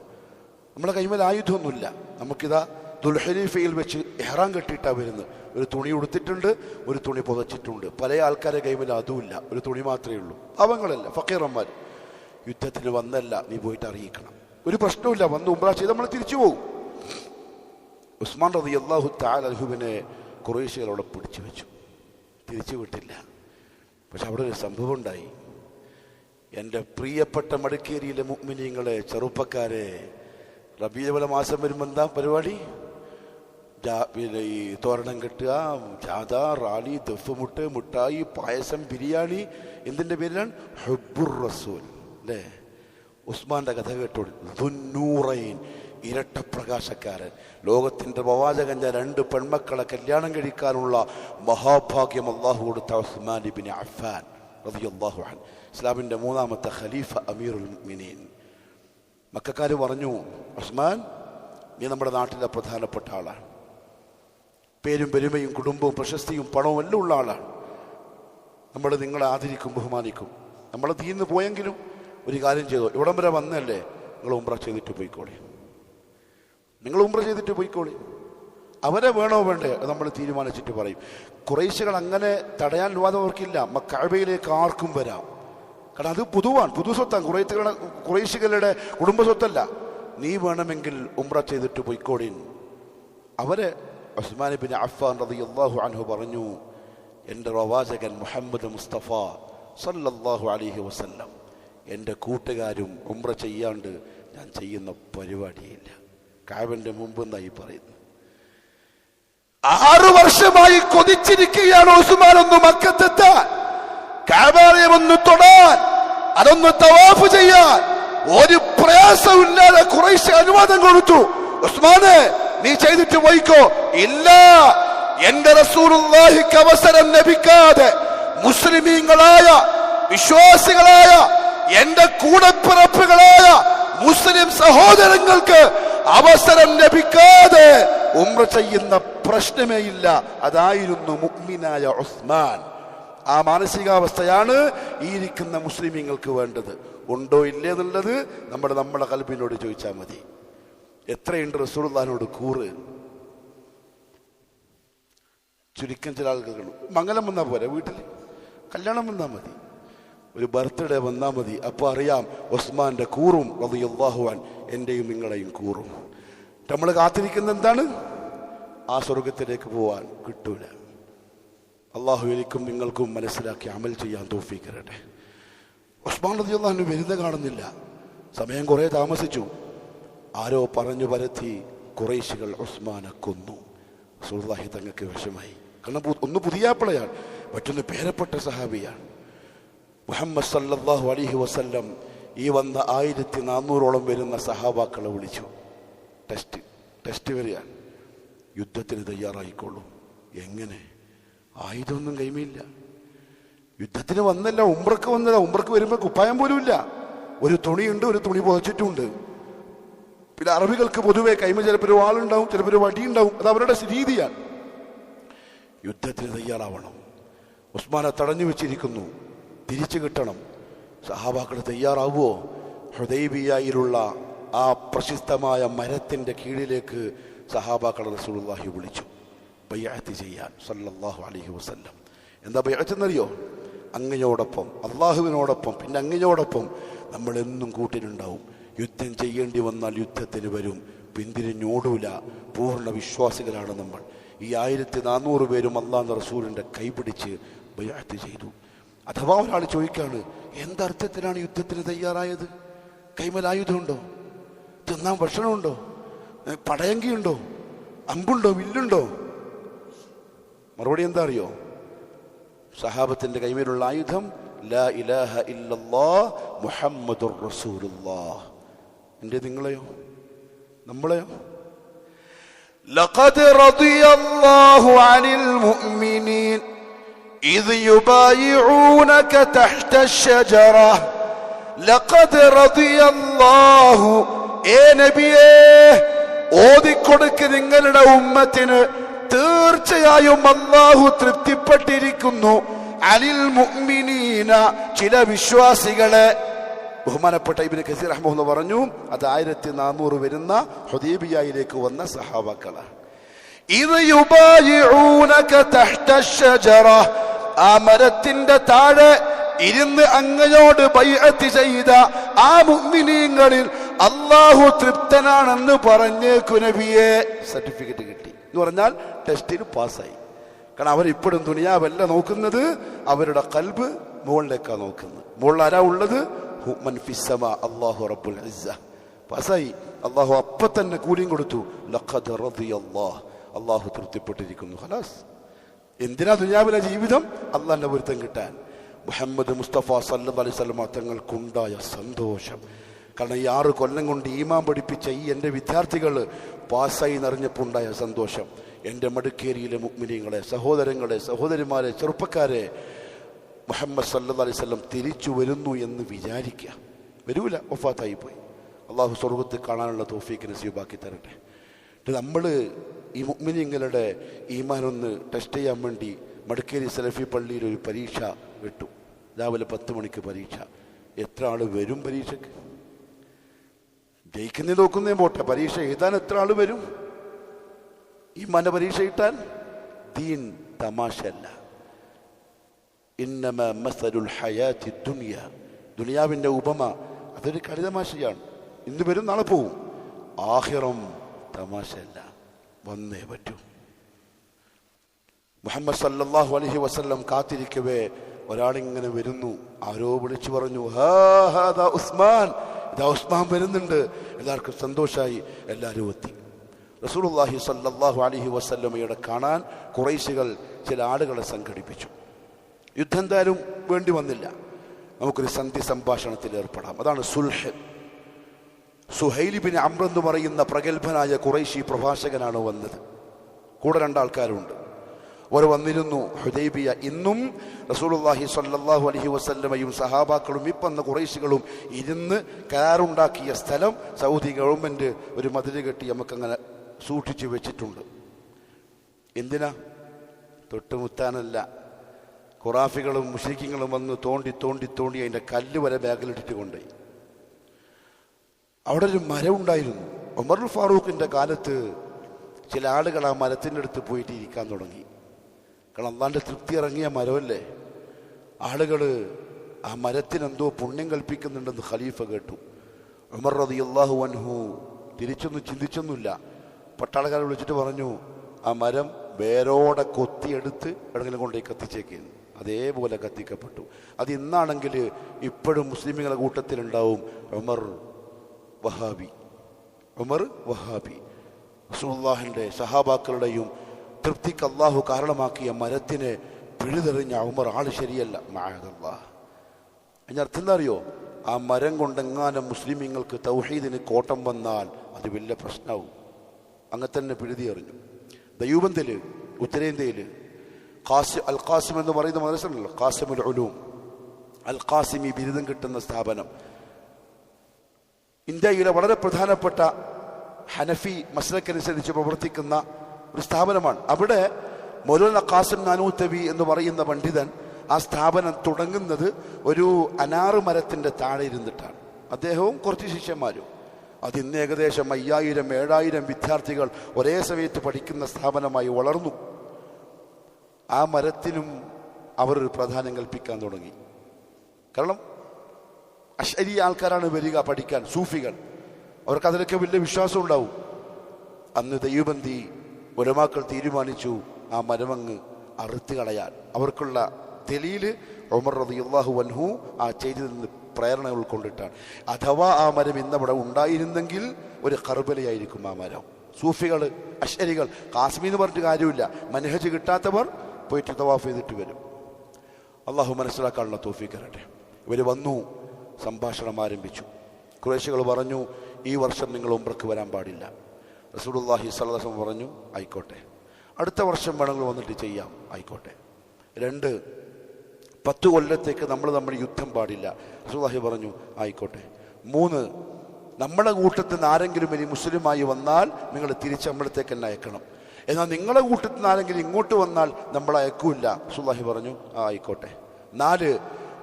നമ്മളെ കൈമേൽ ആയുധമൊന്നുമില്ല. നമുക്കിതാ ദുൽഹുലൈഫയിൽ വെച്ച് ഇഹ്റാം കെട്ടിയിട്ടാണ് വരുന്നത്. ഒരു തുണി ഉടുത്തിട്ടുണ്ട്, ഒരു തുണി പുതച്ചിട്ടുണ്ട്. പല ആൾക്കാരെ കൈമേൽ അതുമില്ല, ഒരു തുണി മാത്രമേ ഉള്ളൂ. അവങ്ങളല്ല, ഫക്കീറന്മാർ. യുദ്ധത്തിന് വന്നല്ല, നീ പോയിട്ട് അറിയിക്കണം. ഒരു പ്രശ്നമില്ല, വന്ന് ഉംറ ചെയ്ത് നമ്മൾ തിരിച്ചു പോകും. ഉസ്മാൻ റളിയല്ലാഹു തആല അൻഹുവിനെ ഖുറൈശികളോടെ പിടിച്ചു വെച്ചു, തിരിച്ചു വിട്ടില്ല. പക്ഷെ അവിടെ ഒരു സംഭവം ഉണ്ടായി. എൻ്റെ പ്രിയപ്പെട്ട മടിക്കേരിയിലെ മുഅ്മിനീങ്ങളെ, ചെറുപ്പക്കാരെ, റബീഉൽ മാസം വരുമ്പോൾ എന്താ പരിപാടി? ഈ തോരണം കെട്ടുക, ജാഥ, റാലി, ദഫ്മുട്ട്, മുട്ടായി, പായസം, ബിരിയാണി. എന്തിൻ്റെ പേരിലാണ്? ഹുബ്ബുർ റസൂൽ. അല്ലേ? ഉസ്മാന്റെ കഥ കേട്ടോളൂ. ദുന്നൂറൈൻ, ഇരട്ടപ്രകാശക്കാരൻ. ലോകത്തിന്റെ പ്രവാചകന്റെ 2 പെൺമക്കളെ കല്യാണം കഴിക്കാനുള്ള മഹാഭാഗ്യം അല്ലാഹു കൊടുത്ത ഉസ്മാൻ ഇബ്നു അഫ്ഫാൻ റളിയല്ലാഹു അൻഹു, ഇസ്ലാമിന്റെ 3ാമത്തെ ഖലീഫ, അമീറുൽ മുഅ്മിനീൻ. മക്കക്കാർ പറഞ്ഞു, ഉസ്മാൻ, നീ നമ്മുടെ നാട്ടിലെ പ്രധാനപ്പെട്ട ആളാണ്. പേരും പെരുമയും കുടുംബവും പ്രശസ്തിയും പണവും എല്ലാം ഉള്ള ആളാണ്. നമ്മൾ നിങ്ങളെ ആദരിക്കും, ബഹുമാനിക്കും. നമ്മളെ തീർന്നു പോയെങ്കിലും ഒരു കാര്യം ചെയ്തോ, ഇവിടം വരെ വന്നല്ലേ, നിങ്ങൾ ഉംറ ചെയ്തിട്ട് പോയിക്കോളി. അവരെ വേണോ വേണ്ടേ നമ്മൾ തീരുമാനിച്ചിട്ട് പറയും. ഖുറൈശികൾ അങ്ങനെ തടയാൻ അനുവാദം അവർക്കില്ല. കഅബയിലേക്ക് ആർക്കും വരാം. കാരണം അത് പൊതുവാണ്, പൊതു സ്വത്താണ്. ഖുറൈശികളുടെ കുടുംബ സ്വത്തല്ല. നീ വേണമെങ്കിൽ ഉംറ ചെയ്തിട്ട് പോയിക്കോളീൻ. അവരെ ഉസ്മാൻ ഇബ്നു അഫ്ഫാൻ റളിയല്ലാഹു അൻഹു പറഞ്ഞു, എൻ്റെ പ്രവാചകൻ മുഹമ്മദ് മുസ്തഫ സല്ലല്ലാഹു അലൈഹി വസല്ലം, എൻ്റെ കൂട്ടുകാരും ഉംറ ചെയ്യാണ്ട് ഞാൻ ചെയ്യുന്ന പരിപാടിയില്ല. കഅബന്റെ മുമ്പ് എന്നായി പറയുന്നു. 6 വർഷമായി കൊതിച്ചിരിക്കുകയാണ് ഉസ്മാൻ ഒന്ന് മക്കത്തെത്താൻ, കഅബയെ ഒന്ന് തൊടാൻ, അതൊന്ന് തവാഫ് ചെയ്യാൻ. ഒരു പ്രയാസമില്ലാതെ ഖുറൈശ് അനുവാദം കൊടുത്തു. ഉസ്മാനെ, നീ ചെയ്തിട്ട് പോയിക്കോ. ഇല്ല, എന്റെ റസൂലുള്ളാഹിക്ക് അവസരം ലഭിക്കാതെ മുസ്ലിമീങ്ങളായ വിശ്വാസികളായ എന്റെ കൂടപ്പിറപ്പുകളായ മുസ്ലിം സഹോദരങ്ങൾക്ക് അവസരം ലഭിക്കാതെ ഉംറ ചെയ്യുന്ന പ്രശ്നമേ ഇല്ല. അതായിരുന്നു മുഅ്മിനായ ഉസ്മാൻ. ആ മാനസികാവസ്ഥയാണ് ഈ ഇരിക്കുന്ന മുസ്ലിമീങ്ങൾക്ക് വേണ്ടത്. ഉണ്ടോ ഇല്ലേ എന്നുള്ളത് നമ്മുടെ ഖൽബിനോട് ചോദിച്ചാൽ മതി. എത്രയുണ്ട് റസൂലുള്ളാഹിനോട് കൂറ്? ചുരുക്കം ചില ആളുകൾ മംഗലം വന്നാൽ പോരെ, വീട്ടിൽ കല്യാണം വന്നാൽ മതി, ഒരു ബർത്ത്ഡേ വന്നാൽ മതി. അപ്പോൾ അറിയാം ഉസ്മാന്റെ കൂറും റളിയല്ലാഹു അൻഹു എൻ്റെയും നിങ്ങളെയും കൂറും. നമ്മൾ കാത്തിരിക്കുന്ന എന്താണ്? ആ സ്വർഗത്തിലേക്ക് പോവാൻ. കിട്ടൂല. അള്ളാഹു എനിക്കും നിങ്ങൾക്കും മനസ്സിലാക്കി അമൽ ചെയ്യാൻ തൗഫീഖ് തരട്ടെ. ഉസ്മാൻ റളിയല്ലാഹു അൻഹു വരുന്ന കാണുന്നില്ല. സമയം കുറെ താമസിച്ചു. ആരോ പറഞ്ഞു പരത്തി ഖുറൈശികൾ ഉസ്മാനെ കൊന്നു. റസൂലുള്ളാഹി തങ്ങൾക്ക് വിഷമായി. കാരണം ഒന്ന് പുതിയാപ്പിളയാണ്, മറ്റൊന്ന് പേരപ്പെട്ട സഹാബിയാണ്. മുഹമ്മദ് സല്ലല്ലാഹു അലൈഹി വസല്ലം ഈ വന്ന 1400ഓളം വരുന്ന സഹാബാക്കളെ വിളിച്ചു. ടെസ്റ്റ് വരികയാണ്. യുദ്ധത്തിന് തയ്യാറായിക്കോളൂ. എങ്ങനെ? ആയുധമൊന്നും കൈമില്ല. യുദ്ധത്തിന് വന്നല്ല, ഉംറക്ക് വന്നല്ല. ഉംറക്ക് വരുമ്പോൾ കുപ്പായം പോലും ഇല്ല. ഒരു തുണിയുണ്ട്, ഒരു തുണി പുതച്ചിട്ടുമുണ്ട്. പിന്നെ അറബികൾക്ക് പൊതുവെ കൈമ ചിലപ്പോൾ ഒരു വാളുണ്ടാവും, ചിലപ്പോൾ ഒരു വടിയുണ്ടാവും. അത് അവരുടെ രീതിയാണ്. യുദ്ധത്തിന് തയ്യാറാവണം. ഉസ്മാനെ തടഞ്ഞു വെച്ചിരിക്കുന്നു, തിരിച്ചു കിട്ടണം. സഹാബാക്കൾ തയ്യാറാവുമോ? ഹുദൈബിയയിലുള്ള ആ പ്രശസ്തമായ മരത്തിന്റെ കീഴിലേക്ക് സഹാബാക്കൾ റസൂലുള്ളാഹി വിളിച്ചു ബൈഅത്ത് ചെയ്യാൻ സല്ലല്ലാഹു അലൈഹി വസല്ലം. എന്താ ബൈഅത്ത് എന്നറിയോ? അങ്ങയോടൊപ്പം, അള്ളാഹുവിനോടൊപ്പം, പിന്നെ അങ്ങയോടൊപ്പം നമ്മൾ എന്നും കൂട്ടിനുണ്ടാവും. യുദ്ധം ചെയ്യേണ്ടി വന്നാൽ യുദ്ധത്തിന് വരും, പിന്തിരിഞ്ഞോടൂല. പൂർണ്ണ വിശ്വാസികളാണ് നമ്മൾ. ഈ 1400 പേരും അള്ളാഹുവിന്റെ റസൂലിന്റെ കൈപിടിച്ച് ബൈഅത്ത് ചെയ്തു. അഥവാ ഒരാൾ ചോദിക്കാണ്, എന്തർത്ഥത്തിലാണ് യുദ്ധത്തിന് തയ്യാറായത്? കൈമൽ ആയുധമുണ്ടോ? തിന്നാൻ ഭക്ഷണമുണ്ടോ? പടയങ്കിയുണ്ടോ? അമ്പുണ്ടോ? വില്ലുണ്ടോ? മറുപടി എന്താ അറിയോ? സഹാബത്തിന്റെ കൈമേലുള്ള ആയുധം ലാ ഇലാഹ ഇല്ലല്ലാഹ് മുഹമ്മദുർ റസൂലുള്ളാഹ്. എൻ്റെ നിങ്ങളെയോ? നമ്മളെയോ? ലഖദ് റളിയല്ലാഹു അനിൽ മുഅ്മിനീൻ ഇദ് യുബായിഊനക തഹ്ത അശ്ശജറ. ലഖദ് റളിയല്ലാഹു, ഏ നബിയേ ഓതിക്കൊടുക്ക് നിങ്ങളുടെ ഉമ്മത്തിന്, തീർച്ചയായും അല്ലാഹു തൃപ്തിപ്പെട്ടിരിക്കുന്നു അനിൽ മുഅ്മിനീന, ചില വിശ്വാസികളെ. ബഹുമാനപ്പെട്ട ഇബ്നു കസീർ റഹ്മത്തുള്ളാഹി പറഞ്ഞു, അത് 1400 വരുന്ന ഹുദൈബിയയിലേക്ക് വന്ന സഹാബാക്കളാണ്. ഇദ് യുബായിഊനക തഹ്ത അശ്ശജറ, ആ മരത്തിന്റെ താഴെ ഇരുന്ന് അങ്ങയോട് ബൈഅത്ത് ചെയ്ത ആ മുഅ്മിനീങ്ങളിൽ അല്ലാഹു തൃപ്തനാണെന്ന് പറഞ്ഞേക്കു നബിയെ. സർട്ടിഫിക്കറ്റ് കിട്ടി എന്ന് പറഞ്ഞാൽ ടെസ്റ്റിന് പാസ്സായി. കാരണം അവരിപ്പോഴും ദുനിയാവല്ല നോക്കുന്നത്, അവരുടെ ഖൽബ് മുകളിലേക്കാണ് നോക്കുന്നത്. മുകളിൽ ആരാ ഉള്ളത്? മൻ ഫിസ്സമാ, അല്ലാഹു റബ്ബുൽ ഇസ്സ. പാസ്സായി. അല്ലാഹു അപ്പൊ തന്നെ കൂലിയും കൊടുത്തു. ലഖദ് റളിയല്ലാഹ്, അല്ലാഹു തൃപ്തിപ്പെട്ടിരിക്കുന്നു. ഖലാസ്. എന്തിനാ ദുനിയാവിലെ ജീവിതം? അല്ലാഹുവിന്റെ പൊരുത്തം കിട്ടാൻ. മുഹമ്മദ് മുസ്തഫ സല്ലല്ലാഹു അലൈഹി വസല്ലം തങ്ങൾക്കുണ്ടായ സന്തോഷം. കാരണം ഈ 6 കൊല്ലം കൊണ്ട് ഈമാൻ പഠിപ്പിച്ച ഈ എൻ്റെ വിദ്യാർത്ഥികൾ പാസ്സായി നിറഞ്ഞപ്പോൾ ഉണ്ടായ സന്തോഷം. എൻ്റെ മടുക്കേരിയിലെ മുഅ്മിനീങ്ങളെ, സഹോദരങ്ങളെ, സഹോദരിമാരെ, ചെറുപ്പക്കാരെ, മുഹമ്മദ് സല്ലല്ലാഹു അലൈഹി വസല്ലം തിരിച്ചു വരുന്നു എന്ന് വിചാരിക്കുക. വരൂല, വഫാത്തായി പോയി. അള്ളാഹു സ്വർഗ്ഗത്തിൽ കാണാനുള്ള തൗഫീഖ് നസീബാക്കി തരട്ടെ. നമ്മൾ ഈ മുഅ്മിനീങ്ങളുടെ ഈമാനൊന്ന് ടെസ്റ്റ് ചെയ്യാൻ വേണ്ടി മടക്കേരി സലഫി പള്ളിയിൽ ഒരു പരീക്ഷ വിട്ടു. രാവിലെ 10 മണിക്ക് പരീക്ഷ. എത്ര ആൾ വരും പരീക്ഷയ്ക്ക്? ജയിക്കുന്നേ നോക്കുന്നേ പോട്ടെ, പരീക്ഷ എഴുതാൻ എത്ര ആൾ വരും? ഈമാന്റെ പരീക്ഷ ഇട്ടാൽ ദീൻ തമാശല്ല. ഇന്നമ മസലുൽ ഹയാത്തി ദുനിയ, ദുനിയാവിന്റെ ഉപമ അതൊരു കളിതമാശയാണ്. ഇന്ന് വരും, നാളെ പോവും. ആഖിറം തമാശല്ല, വന്നേ പറ്റൂ. മുഹമ്മദ് സല്ലല്ലാഹു അലൈഹി വസല്ലം കാത്തിരിക്കവേ ഒരാളിങ്ങനെ വരുന്നു. ആരോ വിളിച്ചു പറഞ്ഞു, ഹാദാ ഉസ്മാൻ, ഇതാ ഉസ്മാൻ വരുന്നുണ്ട്. എല്ലാവർക്കും സന്തോഷമായി. എല്ലാവരും എത്തി. റസൂലുള്ളാഹി സല്ലല്ലാഹു അലൈഹി വസല്ലമയുടെ കാണാൻ ഖുറൈശികൾ ചില ആളുകളെ സംഘടിപ്പിച്ചു. യുദ്ധം എന്തായാലും വേണ്ടി വന്നില്ല, നമുക്കൊരു സന്ധി സംഭാഷണത്തിൽ ഏർപ്പെടാം. അതാണ് സുൽഹ്. സുഹൈൽ ഇബ്നു അംർ എന്ന് പറയുന്ന പ്രഗത്ഭനായ ഖുറൈശി പ്രഭാഷകനാണ് വന്നത്. കൂടെ 2 ആൾക്കാരുണ്ട്. അവർ വന്നിരുന്നു ഹുദൈബിയ. ഇന്നും റസൂലുള്ളാഹി സ്വല്ലല്ലാഹു അലൈഹി വസല്ലമയും സഹാബാക്കളും ഇപ്പന്ന ഖുറൈശികളും ഇരുന്ന് കരാറുണ്ടാക്കിയ സ്ഥലം സൗദി ഗവൺമെന്റ് ഒരു മതില് കെട്ടി നമുക്കങ്ങനെ സൂക്ഷിച്ചു വെച്ചിട്ടുണ്ട്. എന്തിനാ? തൊട്ടുമുത്താനല്ല, ഖുറാഫികളും മുശ്രിക്കുകളും വന്ന് തോണ്ടി തോണ്ടി തോണ്ടി അതിൻ്റെ കല്ല് വരെ ബാഗിലിട്ടിട്ട് കൊണ്ടുപോയി. അവിടെ ഒരു മരം ഉണ്ടായിരുന്നു. ഉമറുൽ ഫാറൂഖിൻ്റെ കാലത്ത് ചില ആളുകൾ ആ മരത്തിൻ്റെ അടുത്ത് പോയിട്ട് ഇരിക്കാൻ തുടങ്ങി. കാരണം അള്ളാൻ്റെ തൃപ്തി ഇറങ്ങിയ മരമല്ലേ. ആളുകൾ ആ മരത്തിനെന്തോ പുണ്യം കൽപ്പിക്കുന്നുണ്ടെന്ന് ഖലീഫ കേട്ടു. ഉമർ റളിയല്ലാഹു അൻഹു തിരിച്ചൊന്നും ചിന്തിച്ചൊന്നുമില്ല. പട്ടാളക്കാരെ വിളിച്ചിട്ട് പറഞ്ഞു, ആ മരം വേരോടെ കൊത്തിയെടുത്ത് എവിടെങ്കിലും കൊണ്ടുപോയി കത്തിച്ചേക്കുന്നു. അതേപോലെ കത്തിക്കപ്പെട്ടു. അത് ഇന്നാണെങ്കിൽ ഇപ്പോഴും മുസ്ലിമുകളുടെ കൂട്ടത്തിലുണ്ടാവും ഉമർ വഹാബി. ഉമർ വഹാബി റസൂലുള്ളാഹിന്റെ സഹാബാക്കളുടെയും തൃപ്തിക്ക് അള്ളാഹു കാരണമാക്കിയ മരത്തിനെ പിഴുതെറിഞ്ഞ ഉമർ ആള് ശരിയല്ല. മഅദല്ലാഹ്. അതിൻ്റെ അർത്ഥം എന്താ അറിയോ? ആ മരം കൊണ്ടെങ്ങാനും മുസ്ലിമീങ്ങൾക്ക് തൗഹീദിന് കോട്ടം വന്നാൽ അത് വലിയ പ്രശ്നമാവും. അങ്ങനെ തന്നെ പിഴുതി എറിഞ്ഞു. ദയൂബന്തിൽ ഉത്തരേന്ത്യയിൽ അൽ ഖാസിം എന്ന് പറയുന്ന മദ്രസ ഉണ്ടല്ലോ, ഖാസിമുൽ ഉലൂം, അൽ ഖാസിമി ബിരുദം കിട്ടുന്ന സ്ഥാപനം ഇന്ത്യയിലെ വളരെ പ്രധാനപ്പെട്ട ഹനഫി മസ്ലക്കനുസരിച്ച് പ്രവർത്തിക്കുന്ന ഒരു സ്ഥാപനമാണ്. അവിടെ മൗലാന ഖാസിം നാനൂത്തവി എന്ന് പറയുന്ന പണ്ഡിതൻ ആ സ്ഥാപനം തുടങ്ങുന്നത് ഒരു അനാറ് മരത്തിൻ്റെ താഴെ ഇരുന്നിട്ടാണ്. അദ്ദേഹവും കുറച്ച് ശിഷ്യന്മാരും. അതിന്ന് ഏകദേശം 5000-7000 വിദ്യാർത്ഥികൾ ഒരേ സമയത്ത് പഠിക്കുന്ന സ്ഥാപനമായി വളർന്നു. ആ മരത്തിനും അവർ പ്രാധാന്യം കൽപ്പിക്കാൻ തുടങ്ങി. കാരണം അശ്അരി ആൾക്കാരാണ് വരിക പഠിക്കാൻ, സൂഫികൾ. അവർക്ക് അതിലൊക്കെ വലിയ വിശ്വാസം ഉണ്ടാവും. അന്ന് ദൈവബന്ധി ഉലമാക്കൾ തീരുമാനിച്ചു ആ മരമങ്ങ് അറുത്ത് കളയാൻ. അവർക്കുള്ള ദലീല് ഉമർ റളിയല്ലാഹു അൻഹു ആ ചെയ്തതിൽ നിന്ന് പ്രേരണ ഉൾക്കൊണ്ടിട്ടാണ്. അഥവാ ആ മരം ഇന്നവിടെ ഉണ്ടായിരുന്നെങ്കിൽ ഒരു കർബലയായിരിക്കും ആ മരം. സൂഫികൾ, അശ്അരികൾ, ഖാസിമി എന്ന് പറഞ്ഞിട്ട് കാര്യമില്ല. മനഹജ് കിട്ടാത്തവർ പോയിട്ട് തവാഫ് ചെയ്തിട്ട് വരും. അള്ളാഹു മനസ്സിലാക്കാനുള്ള തൗഫീഖ് തരട്ടെ. ഇവർ വന്നു, സംഭാഷണം ആരംഭിച്ചു. ഖുറൈശികൾ പറഞ്ഞു, ഈ വർഷം നിങ്ങൾ ഉംറക്ക് വരാൻ പാടില്ല. റസൂലുള്ളാഹി സ്വല്ലല്ലാഹു അലൈഹി വസല്ലം പറഞ്ഞു, ആയിക്കോട്ടെ, അടുത്ത വർഷം വേണമെങ്കിൽ വന്നിട്ട് ചെയ്യാം, ആയിക്കോട്ടെ. 2, 10 കൊല്ലത്തേക്ക് നമ്മൾ യുദ്ധം പാടില്ല. റസൂലുള്ളാഹി പറഞ്ഞു, ആയിക്കോട്ടെ. 3, നമ്മുടെ കൂട്ടത്തിൽ നിന്ന് ആരെങ്കിലും ഇനി മുസ്ലിമായി വന്നാൽ നിങ്ങൾ തിരിച്ച് നമ്മളത്തേക്ക് തന്നെ അയക്കണം. എന്നാൽ നിങ്ങളുടെ കൂട്ടത്തിൽ നിന്ന് ആരെങ്കിലും ഇങ്ങോട്ട് വന്നാൽ നമ്മൾ അയക്കൂല്ല. റസൂലുള്ളാഹി പറഞ്ഞു, ആയിക്കോട്ടെ. 4,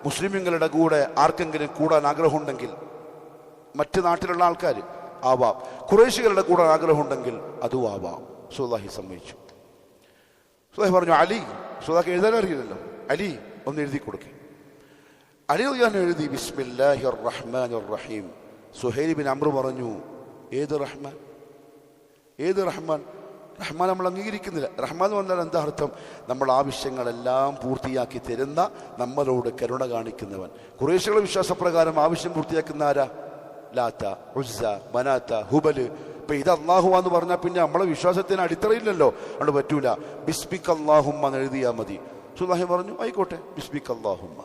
മുസ്ലിമുകളുടെ കൂടെ ആർക്കെങ്കിലും കൂടാൻ ആഗ്രഹമുണ്ടെങ്കിൽ, മറ്റ് നാട്ടിലുള്ള ആൾക്കാർ ആവാം, ഖുറൈശികളുടെ കൂടാൻ ആഗ്രഹമുണ്ടെങ്കിൽ അതും ആവാം. റസൂലുള്ളാഹി സമ്മതിച്ചു. റസൂലുള്ളാഹി പറഞ്ഞു, അലി, റസൂലുള്ളാഹിക്ക് എഴുതാൻ അറിയില്ലല്ലോ, അലി ഒന്ന് എഴുതി കൊടുക്കെ. അലി റളിയല്ലാഹു അൻഹു എഴുതി, ബിസ്മില്ലാഹിർ റഹ്മാനിർ റഹീം. സുഹൈൽ ബിൻ അംർ പറഞ്ഞു, ഏത് റഹ്മാൻ? ഏത് റഹ്മാൻ? റഹ്മാൻ നമ്മൾ അംഗീകരിക്കുന്നില്ല. റഹ്മാൻ എന്ന് പറഞ്ഞാൽ എന്താ അർത്ഥം? നമ്മൾ ആവശ്യങ്ങളെല്ലാം പൂർത്തിയാക്കി തരുന്ന, നമ്മളോട് കരുണ കാണിക്കുന്നവൻ. ഖുറൈശികളുടെ വിശ്വാസപ്രകാരം ആവശ്യം പൂർത്തിയാക്കുന്ന ആരാ? ലാത്ത, ഉസ്സ, മനാത്ത, ഹുബല്. ഇപ്പൊ ഇത് അള്ളാഹുവാന്ന് പറഞ്ഞാൽ പിന്നെ നമ്മളെ വിശ്വാസത്തിന് അടിത്തറയില്ലല്ലോ, അതുകൊണ്ട് പറ്റൂല. ബിസ്മിക അല്ലാഹുമ്മ എന്ന് എഴുതിയാൽ മതി. റസൂലുള്ളാഹി പറഞ്ഞു, ആയിക്കോട്ടെ, ബിസ്മിക അല്ലാഹുമ്മ.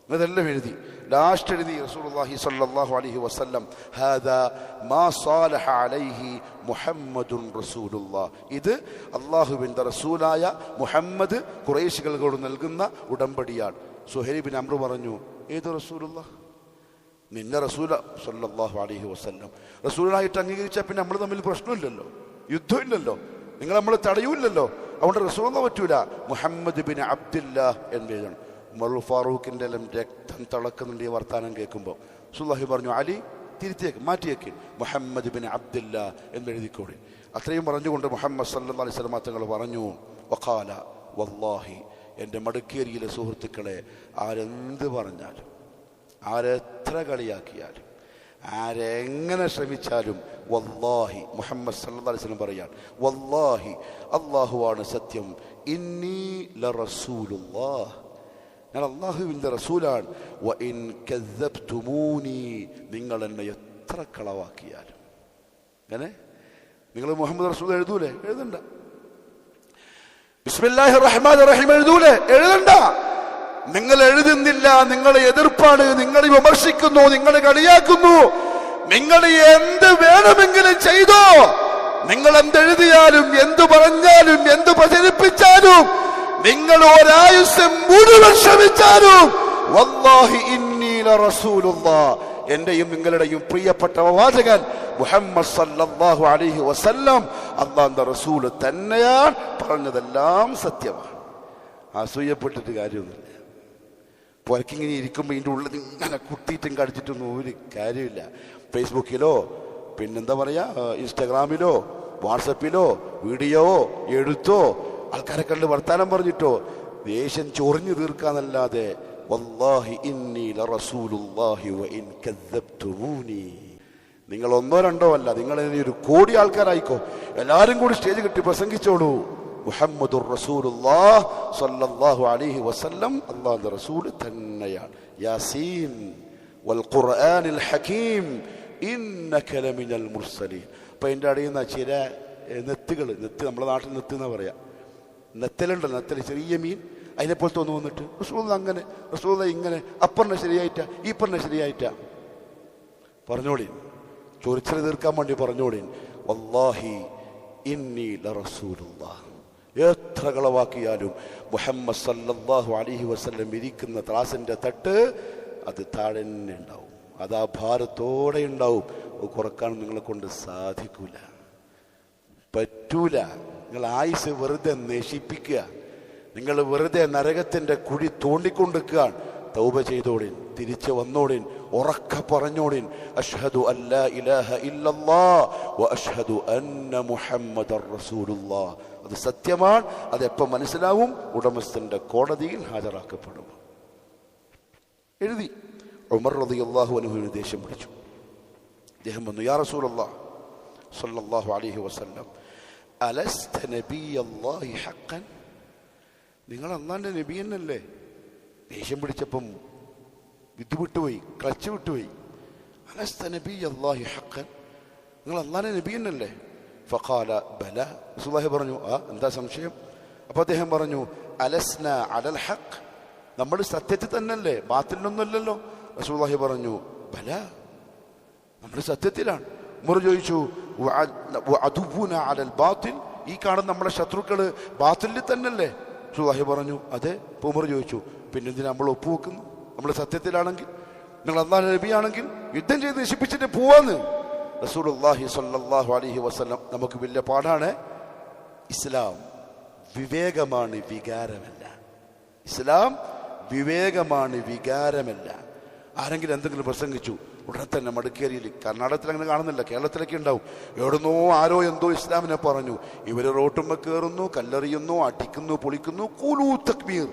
അതെല്ലാം എഴുതി. ലാസ്റ്റ് എഴുതി റസൂലുള്ളാഹി സ്വല്ലല്ലാഹു അലൈഹി വസല്ലം, ഹാദാ മാ സാലഹ അലൈഹി മുഹമ്മദുൻ റസൂലുള്ളാഹ്. ഇത് അല്ലാഹുവിൻ്റെ റസൂലായ മുഹമ്മദ് ഖുറൈശികളോട് നൽകുന്ന ഉടമ്പടിയാണ്. സുഹൈൽ ബിൻ അംർ പറഞ്ഞു, ഏത് റസൂലുള്ളാഹ്? നിന്നെ റസൂല സ്വല്ലല്ലാഹു അലൈഹി വസല്ലം റസൂലായിട്ട് അംഗീകരിച്ചാൽ പിന്നെ നമ്മൾ തമ്മിൽ പ്രശ്നമില്ലല്ലോ, യുദ്ധമില്ലല്ലോ, നിങ്ങൾ നമ്മൾ തടയൂല്ലല്ലോ. അതുകൊണ്ട് റസൂലുള്ളാഹ് പറ്റൂല, മുഹമ്മദ് ബിൻ അബ്ദുല്ലാഹ് എന്ന് എഴുതണം. ഉമർ ഫാറൂഖിൻ്റെ എല്ലാം രക്തം തിളക്കുന്നുണ്ട് ഈ വർത്താനം കേൾക്കുമ്പോൾ. റസൂലുള്ളാഹി പറഞ്ഞു, അലി തിരുത്തിയേക്ക്, മാറ്റിയേക്ക്, മുഹമ്മദ് ബിൻ അബ്ദുല്ലാ എന്ന് എഴുതിക്കോടി. അത്രയും പറഞ്ഞുകൊണ്ട് മുഹമ്മദ് സല്ലല്ലാഹു അലൈഹി വസല്ലം തങ്ങൾ പറഞ്ഞു, വഖാല വല്ലാഹി, എൻ്റെ മടക്കേരിയിലെ സുഹൃത്തുക്കളെ, ആരെന്ത് പറഞ്ഞാലും, ആരെത്ര കളിയാക്കിയാലും, ആരെങ്ങനെ ശ്രമിച്ചാലും, വല്ലാഹി, മുഹമ്മദ് സല്ലല്ലാഹു അലൈഹി വസല്ലം പറയാണ്, വല്ലാഹി, അല്ലാഹുവാണ് സത്യം, ഇന്നി ലറസൂലുള്ളാഹ്, ഞാൻ അല്ലാഹുവിൻ്റെ റസൂലാണ്. വഇൻ കദ്ദബ്തുമൂനി, നിങ്ങൾ എന്നെ എത്ര കളവാക്കിയാലും. അങ്ങനെ നിങ്ങൾ മുഹമ്മദ് റസൂൽ എഴുതൂലേ? എഴുതണ്ട. ബിസ്മില്ലാഹിർ റഹ്മാനിർ റഹീം എഴുതൂലേ? എഴുതണ്ട. നിങ്ങൾ എഴുതുന്നില്ല, നിങ്ങളെ എതിർപ്പാണ്, നിങ്ങൾ വിമർശിക്കുന്നു, നിങ്ങൾ കളിയാക്കുന്നു, നിങ്ങൾ എന്ത് വേണമെങ്കിലും ചെയ്തോ, നിങ്ങൾ എന്തെഴുതിയാലും, എന്തു പറഞ്ഞാലും, എന്തു പ്രചരിപ്പിച്ചാലും, നിങ്ങൾ ഒരായുസ്സം മുഴുവൻ ശ്രമിച്ചാലും, വല്ലാഹി ഇന്നി ലറസൂലുള്ളാഹ്, എന്റെയും നിങ്ങളുടെയും പ്രിയപ്പെട്ട പ്രവാചകൻ മുഹമ്മദ് സല്ലല്ലാഹു അലൈഹി വസല്ലം അല്ലാഹുവിന്റെ റസൂൽ തന്നെയാണ്, പറഞ്ഞതെല്ലാം സത്യമാണ്. അസൂയപ്പെട്ടിട്ട് കാര്യമൊന്നുമില്ല. പുരക്കിങ്ങനെ ഇരിക്കുമ്പോൾ ഇതിൻ്റെ ഉള്ളിൽ ഇങ്ങനെ കുത്തിയിട്ടും കടിച്ചിട്ടൊന്നും ഒരു കാര്യമില്ല. ഫേസ്ബുക്കിലോ പിന്നെന്താ പറയുക ഇൻസ്റ്റാഗ്രാമിലോ വാട്സപ്പിലോ വീഡിയോവോ എഴുത്തോ ആൾക്കാരെ കണ്ട് വർത്താനം പറഞ്ഞിട്ടോ ദേഷ്യം ചൊറിഞ്ഞു തീർക്കാന്നല്ലാതെ വല്ലാഹി ഇന്നി ലറസൂലുള്ളാഹി വഇൻ കദ്ദബ്തുമൂനി, നിങ്ങൾ ഒന്നോ രണ്ടോ അല്ല, നിങ്ങൾ ഒരു കോടി ആൾക്കാരായിക്കോ, എല്ലാവരും കൂടി സ്റ്റേജ് കെട്ടി പ്രസംഗിച്ചോളൂ മുഹമ്മദുർ റസൂലുള്ളാഹ് സ്വല്ലല്ലാഹു അലൈഹി വസല്ലം അല്ലാഹുവിന്റെ റസൂൽ തന്നെയാണ്. യാസീൻ വൽ ഖുർആനിൽ ഹകീം ഇന്നക ലമിനൽ മുർസലീൻ. അപ്പൊ എൻ്റെ അടിയുന്ന ചില നെത്തുകൾ, നെത്ത് നമ്മുടെ നാട്ടിൽ നെത്ത് എന്നാ പറയാ, നെത്തലുണ്ടല്ലോ, നെത്തൽ ചെറിയ മീൻ, അതിനെപ്പോലത്തെ ഒന്ന് വന്നിട്ട് റസൂൽ അങ്ങനെ റസൂൽ ഇങ്ങനെ അപ്പറിനെ ശരിയായിട്ടാ ഈ പറഞ്ഞ ശരിയായിട്ടാ പറഞ്ഞോളി, ചൊറിച്ചൽ തീർക്കാൻ വേണ്ടി പറഞ്ഞോളി വല്ലാഹി ഇന്നി ലറസൂലുള്ളാഹ്. എത്ര കളവാക്കിയാലും മുഹമ്മദ് സല്ലല്ലാഹു അലൈഹി വസല്ലം ഇരിക്കുന്ന ത്രാസിന്റെ തട്ട് അത് താഴെ തന്നെ ഉണ്ടാവും, അത് ആ ഭാരത്തോടെ ഉണ്ടാവും. കുറക്കാൻ നിങ്ങളെ കൊണ്ട് സാധിക്കൂല, പറ്റൂല. നിങ്ങൾ ആയുസ് വെറുതെ നശിപ്പിക്കുക, നിങ്ങൾ വെറുതെ നരകത്തിന്റെ കുഴി തോണ്ടിക്കൊണ്ടിരിക്കുകയാണ്. തൗബ ചെയ്തോടിൻ, തിരിച്ചു വന്നോടിൻ, ഉറക്ക പറഞ്ഞോടിൻ അഷ്ഹദു അല്ലാ ഇലാഹ ഇല്ലല്ലാഹ് വ അഷ്ഹദു അന്ന മുഹമ്മദർ റസൂലുള്ളാഹ്. അത് സത്യമാണ്. അതെപ്പോൾ മനസ്സിലാവും? ഉടമസ്ഥന്റെ കോടതിയിൽ ഹാജരാക്കപ്പെടും. എഴുതി. ഉമർ റളിയല്ലാഹു അൻഹുവിന് ദേഷ്യം പിടിച്ചു. അദ്ദേഹം വന്നു, യാ റസൂലല്ലാഹ് സ്വല്ലല്ലാഹു അലൈഹി വസല്ലം അലസ്ത നബിയല്ലാഹി ഹഖൻ, നിങ്ങൾ അല്ലാഹുവിന്റെ നബി എന്നല്ലേ? ദേഷ്യം പിടിച്ചപ്പം വിധു വിട്ടുപോയി, ക്ലച്ച് വിട്ടുപോയി. അലസ്ത നബിയല്ലാഹി ഹഖൻ, നിങ്ങൾ അല്ലാഹുവിന്റെ നബി എന്നല്ലേ? ഫഖാല ബല, റസൂലുള്ളാഹി പറഞ്ഞു, എന്താ സംശയം? അപ്പോൾ അദ്ദേഹം പറഞ്ഞു, അലസ്ന അലൽ ഹഖ്, നമ്മൾ സത്യത്തിൽ തന്നെയല്ലേ, ബാത്തിലൊന്നുമല്ലല്ലോ. റസൂലുള്ളാഹി പറഞ്ഞു, ബല, നമ്മൾ സത്യത്തിലാണ്. ഉമർ ചോദിച്ചു, വഅദുബുന അലൽ ബാത്തിൽ, ഈ കാണുന്ന നമ്മുടെ ശത്രുക്കള് ബാത്തിലിൽ തന്നെയല്ലേ? റസൂലുള്ളാഹി പറഞ്ഞു, അതെ. ഉമർ ചോദിച്ചു, പിന്നെന്തിനാ നമ്മൾ ഒപ്പുവെക്കുന്നു? നമ്മൾ സത്യത്തിലാണെങ്കിൽ, നിങ്ങൾ അല്ലാഹുവിന്റെ നബിയാണെങ്കിൽ യുദ്ധം ചെയ്ത് നശിപ്പിച്ചിട്ട് പോവാന്ന്. റസൂലുള്ളാഹി സ്വല്ലല്ലാഹു അലൈഹി വസല്ലം നമുക്ക് വലിയ പാഠാണ്. ഇസ്ലാം വിവേകമാണ്, വികാരമല്ല. ഇസ്ലാം വിവേകമാണ്, വികാരമല്ല. ആരെങ്കിലും എന്തെങ്കിലും പ്രസംഗിച്ചു ഉടനെ തന്നെ മടിക്കേരിയിൽ, കർണാടകത്തിൽ അങ്ങനെ കാണുന്നില്ല, കേരളത്തിലൊക്കെ ഉണ്ടാവും, എവിടുന്നോ ആരോ എന്തോ ഇസ്ലാമിനെ പറഞ്ഞു, ഇവര് റോട്ടുമ്മ കയറുന്നു, കല്ലെറിയുന്നു, അടിക്കുന്നു, പൊളിക്കുന്നു, കൂലൂ തക്ബീർ.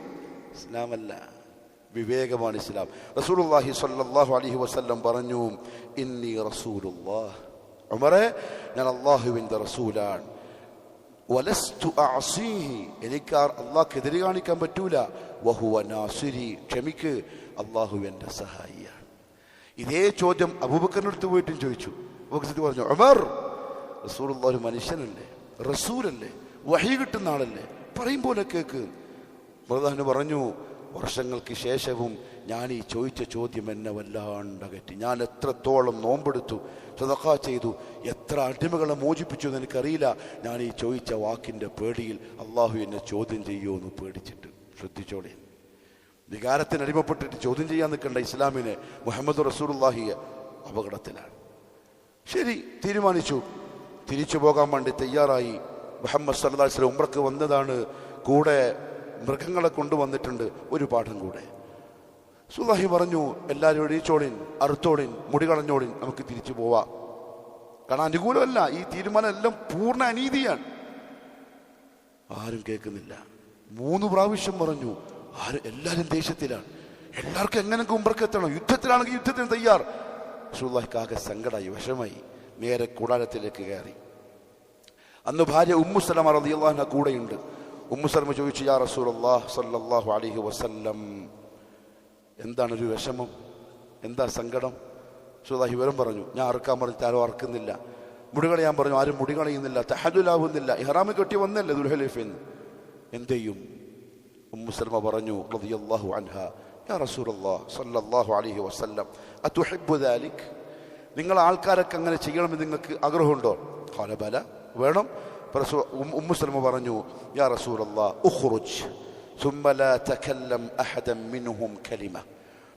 ഇസ്ലാമല്ല, വിവേകമാണ് ഇസ്ലാം. റസൂലുള്ളാഹി സ്വല്ലല്ലാഹു അലൈഹി വസല്ലം പറഞ്ഞു, ഇന്നി റസൂലുള്ളാഹ്, ഉമറേ ഞാൻ അല്ലാഹുവിന്റെ റസൂലാണ്. വലസ്തു അഅസീഹി, എനിക്ക് അല്ലാഹുവിനെ എതിര് കാണിക്കാൻ പറ്റൂല. വഹുവ നാസിരി, ക്ഷമിക്ക്, അല്ലാഹു എൻ്റെ സഹായിയാണ്. ഇതേ ചോദ്യം അബൂബക്കറിന്റെ അടുത്ത് പോയിട്ടും ചോദിച്ചു. അബൂബക്കർ പറഞ്ഞു, ഉമർ, റസൂലുള്ളാഹി ഒരു മനുഷ്യനല്ലേ, റസൂലല്ലേ, വഹി കിട്ടുന്ന ആളല്ലേ, പറയും പോലെ കേക്ക്. പ്രധാന പറഞ്ഞു, വർഷങ്ങൾക്ക് ശേഷവും ഞാൻ ഈ ചോദിച്ച ചോദ്യം എന്നെ വല്ലാണ്ട് അകറ്റി. ഞാൻ എത്രത്തോളം നോമ്പെടുത്തു, സദഖ ചെയ്തു, എത്ര അടിമകളെ മോചിപ്പിച്ചു എന്ന് എനിക്കറിയില്ല. ഞാൻ ഈ ചോദിച്ച വാക്കിൻ്റെ പേടിയിൽ അള്ളാഹു എന്നെ ചോദ്യം ചെയ്യുമോ പേടിച്ചിട്ട്. ശ്രദ്ധിച്ചോളെ, വികാരത്തിന് അടിമപ്പെട്ടിട്ട് ചോദ്യം ചെയ്യാൻ നിൽക്കേണ്ട ഇസ്ലാമിനെ മുഹമ്മദ് റസൂലുള്ളാഹി അപകടത്തിലാണ്. ശരി, തീരുമാനിച്ചു, തിരിച്ചു പോകാൻ വേണ്ടി തയ്യാറായി. മുഹമ്മദ് സല്ലല്ലാഹു അലൈഹി വസല്ലം ഉംറക്ക് വന്നതാണ്, കൂടെ മൃഗങ്ങളെ കൊണ്ടുവന്നിട്ടുണ്ട്, ഒരു പാഠം കൂടെ. റസൂലുള്ളാഹി പറഞ്ഞു, എല്ലാവരും എഴുതിച്ചോളിൻ, അറുത്തോളിൻ, മുടി കളഞ്ഞോളിൻ, നമുക്ക് തിരിച്ചു പോവാം. കാരണം അനുകൂലമല്ല, ഈ തീരുമാനം എല്ലാം പൂർണ്ണ അനീതിയാണ്. ആരും കേൾക്കുന്നില്ല. 3 പ്രാവശ്യം പറഞ്ഞു. എല്ലാവരും ദേഷ്യത്തിലാണ്, എല്ലാവർക്കും എങ്ങനെയൊക്കെ ഉംറക്ക് എത്തണം, യുദ്ധത്തിലാണെങ്കിൽ യുദ്ധത്തിന് തയ്യാർ. റസൂലുള്ളാഹിക്ക് ആകെ സങ്കടമായി, വിഷമായി. നേരെ കൂടാരത്തിലേക്ക് കയറി. അന്ന് ഭാര്യ ഉമ്മു സലമ റളിയല്ലാഹു അൻഹ കൂടെയുണ്ട്. ഉമ്മു സലമ ചോദിച്ചു, യാ റസൂലല്ലാഹ് സ്വല്ലല്ലാഹു അലൈഹി വസല്ലം, എന്താണൊരു വിഷമം, എന്താ സങ്കടം? റസൂലുള്ളാഹി വിവരം പറഞ്ഞു. ഞാൻ അറുക്കാൻ പറഞ്ഞിട്ട് ആരും അറുക്കുന്നില്ല, മുടി കളയാൻ പറഞ്ഞു, ആരും മുടി കളയുന്നില്ല, തഹല്ലുലാവുന്നില്ല, ഇഹ്റാം കെട്ടി വന്നല്ലേ ദുൽഹുലൈഫയിൽ, എന്ത് ചെയ്യും? ഉമ്മു സലമ പറഞ്ഞു റളിയല്ലാഹു അൻഹ, യാ റസൂലല്ലാഹ് സ്വല്ലല്ലാഹു അലൈഹി വസല്ലം അതുഹിബ്ബു ദാലിക്, നിങ്ങൾ ആൾക്കാരൊക്കെ അങ്ങനെ ചെയ്യണമെന്ന് നിങ്ങൾക്ക് ആഗ്രഹമുണ്ടോ? ഖാല ബല, വേണം. ഉമ്മു സലമ പറഞ്ഞു, യാ റസൂലല്ലാഹ് ഉഖ്റുജ് സുമ്മ ലാ തകല്ലം അഹദൻ മിൻഹും കലിമ,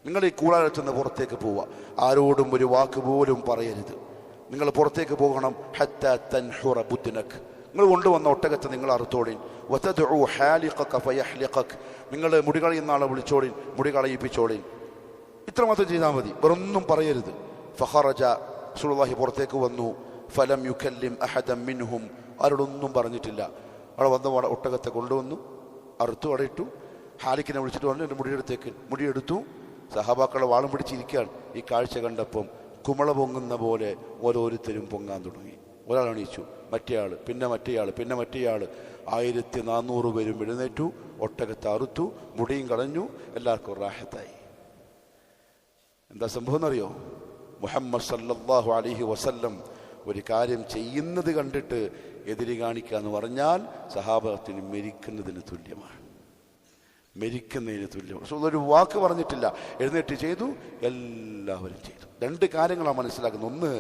നിങ്ങൾ ഈ കൂടാരത്തിൽ നിന്ന് പുറത്തേക്ക് പോവുക, ആരോടും ഒരു വാക്ക് പോലും പറയരുത്. നിങ്ങൾ പുറത്തേക്ക് പോകണം. ഹത്താ തൻഹുറ ബുദ്നക്, നിങ്ങൾ കൊണ്ടുവന്ന ഒട്ടകത്തെ നിങ്ങൾ അറുത്തോളിൻ. വതദ്ഉ ഹാലിഖക ഫയഹ്ലിഖക്, നിങ്ങൾ മുടി കളയുന്ന ആളെ വിളിച്ചോളിൻ, മുടി കളയിപ്പിച്ചോളിൻ. ഇത്രമാത്രം ചെയ്താൽ മതി, വേറൊന്നും പറയരുത്. ഫഖറജ, റസൂലുള്ളാഹി പുറത്തേക്ക് വന്നു. ഫലം യുകല്ലിം അഹദൻ മിൻഹും, ആരോടൊന്നും പറഞ്ഞിട്ടില്ല. അവിടെ വന്ന ഒട്ടകത്തെ കൊണ്ടുവന്നു, അറുത്തു, അവിടെ ഇട്ടു. ഹാലിക്കിനെ വിളിച്ചിട്ട് പറഞ്ഞു എൻ്റെ മുടിയെടുത്തേക്ക്. മുടിയെടുത്തു. സഹാബാക്കളെ വാളും പിടിച്ചിരിക്കുകയാണ്. ഈ കാഴ്ച കണ്ടപ്പം കുമള പൊങ്ങുന്ന പോലെ ഓരോരുത്തരും പൊങ്ങാൻ തുടങ്ങി. ഒരാൾ എണീച്ചു, മറ്റേയാൾ, പിന്നെ മറ്റേയാൾ, പിന്നെ മറ്റേയാൾ. 1400 പേരും എഴുന്നേറ്റു. ഒട്ടകത്തെ അറുത്തു, മുടിയും കളഞ്ഞു, എല്ലാവർക്കും റാഹത്തായി. എന്താ സംഭവം എന്നറിയോ? മുഹമ്മദ് സല്ലല്ലാഹു അലൈഹി വസല്ലം ഒരു കാര്യം ചെയ്യുന്നത് കണ്ടിട്ട് എതിരി കാണിക്കുക എന്ന് പറഞ്ഞാൽ സഹാബത്തിന് മരിക്കുന്നതിന് തുല്യമാണ്. മരിക്കുന്നതിന് തുല്യമാണ്. ഒരു വാക്ക് പറഞ്ഞിട്ടില്ല, എഴുന്നേറ്റ് ചെയ്തു, എല്ലാവരും ചെയ്തു. 2 കാര്യങ്ങളാണ് മനസ്സിലാക്കുന്നത്. ഒന്ന്,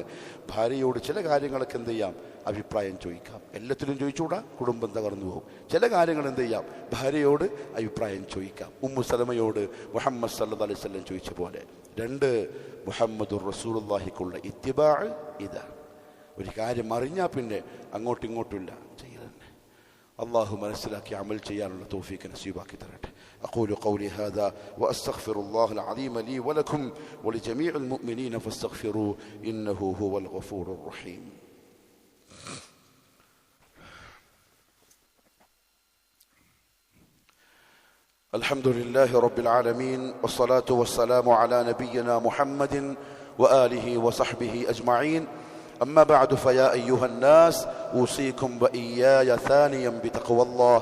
ഭാര്യയോട് ചില കാര്യങ്ങളൊക്കെ എന്ത് ചെയ്യാം, അഭിപ്രായം ചോദിക്കാം. എല്ലാത്തിനും ചോദിച്ചുകൂടാ, കുടുംബം തകർന്നു പോകും. ചില കാര്യങ്ങൾ എന്ത് ചെയ്യാം, ഭാര്യയോട് അഭിപ്രായം ചോദിക്കാം. ഉമ്മു സലമയോട് മുഹമ്മദ് സല്ലല്ലാഹു അലൈഹി വസല്ലം ചോദിച്ച പോലെ. 2, മുഹമ്മദുർ റസൂലുള്ളാഹിക്കുള്ള ഇത്തിബാ ഇതാണ്. ഒരു കാര്യം അറിഞ്ഞാൽ പിന്നെ അങ്ങോട്ടും ഇങ്ങോട്ടുമില്ല, ചെയ്യലെന്നെ. അള്ളാഹു മനസ്സിലാക്കി അമൽ ചെയ്യാനുള്ള തൗഫീഖ് നസീബാക്കി തരട്ടെ. أقول قولي هذا وأستغفر الله العظيم لي ولكم ولجميع المؤمنين فاستغفروه إنه هو الغفور الرحيم. الحمد لله رب العالمين والصلاة والسلام على نبينا محمد وآله وصحبه أجمعين. أما بعد فيا أيها الناس أوصيكم وإياي ثانيا بتقوى الله.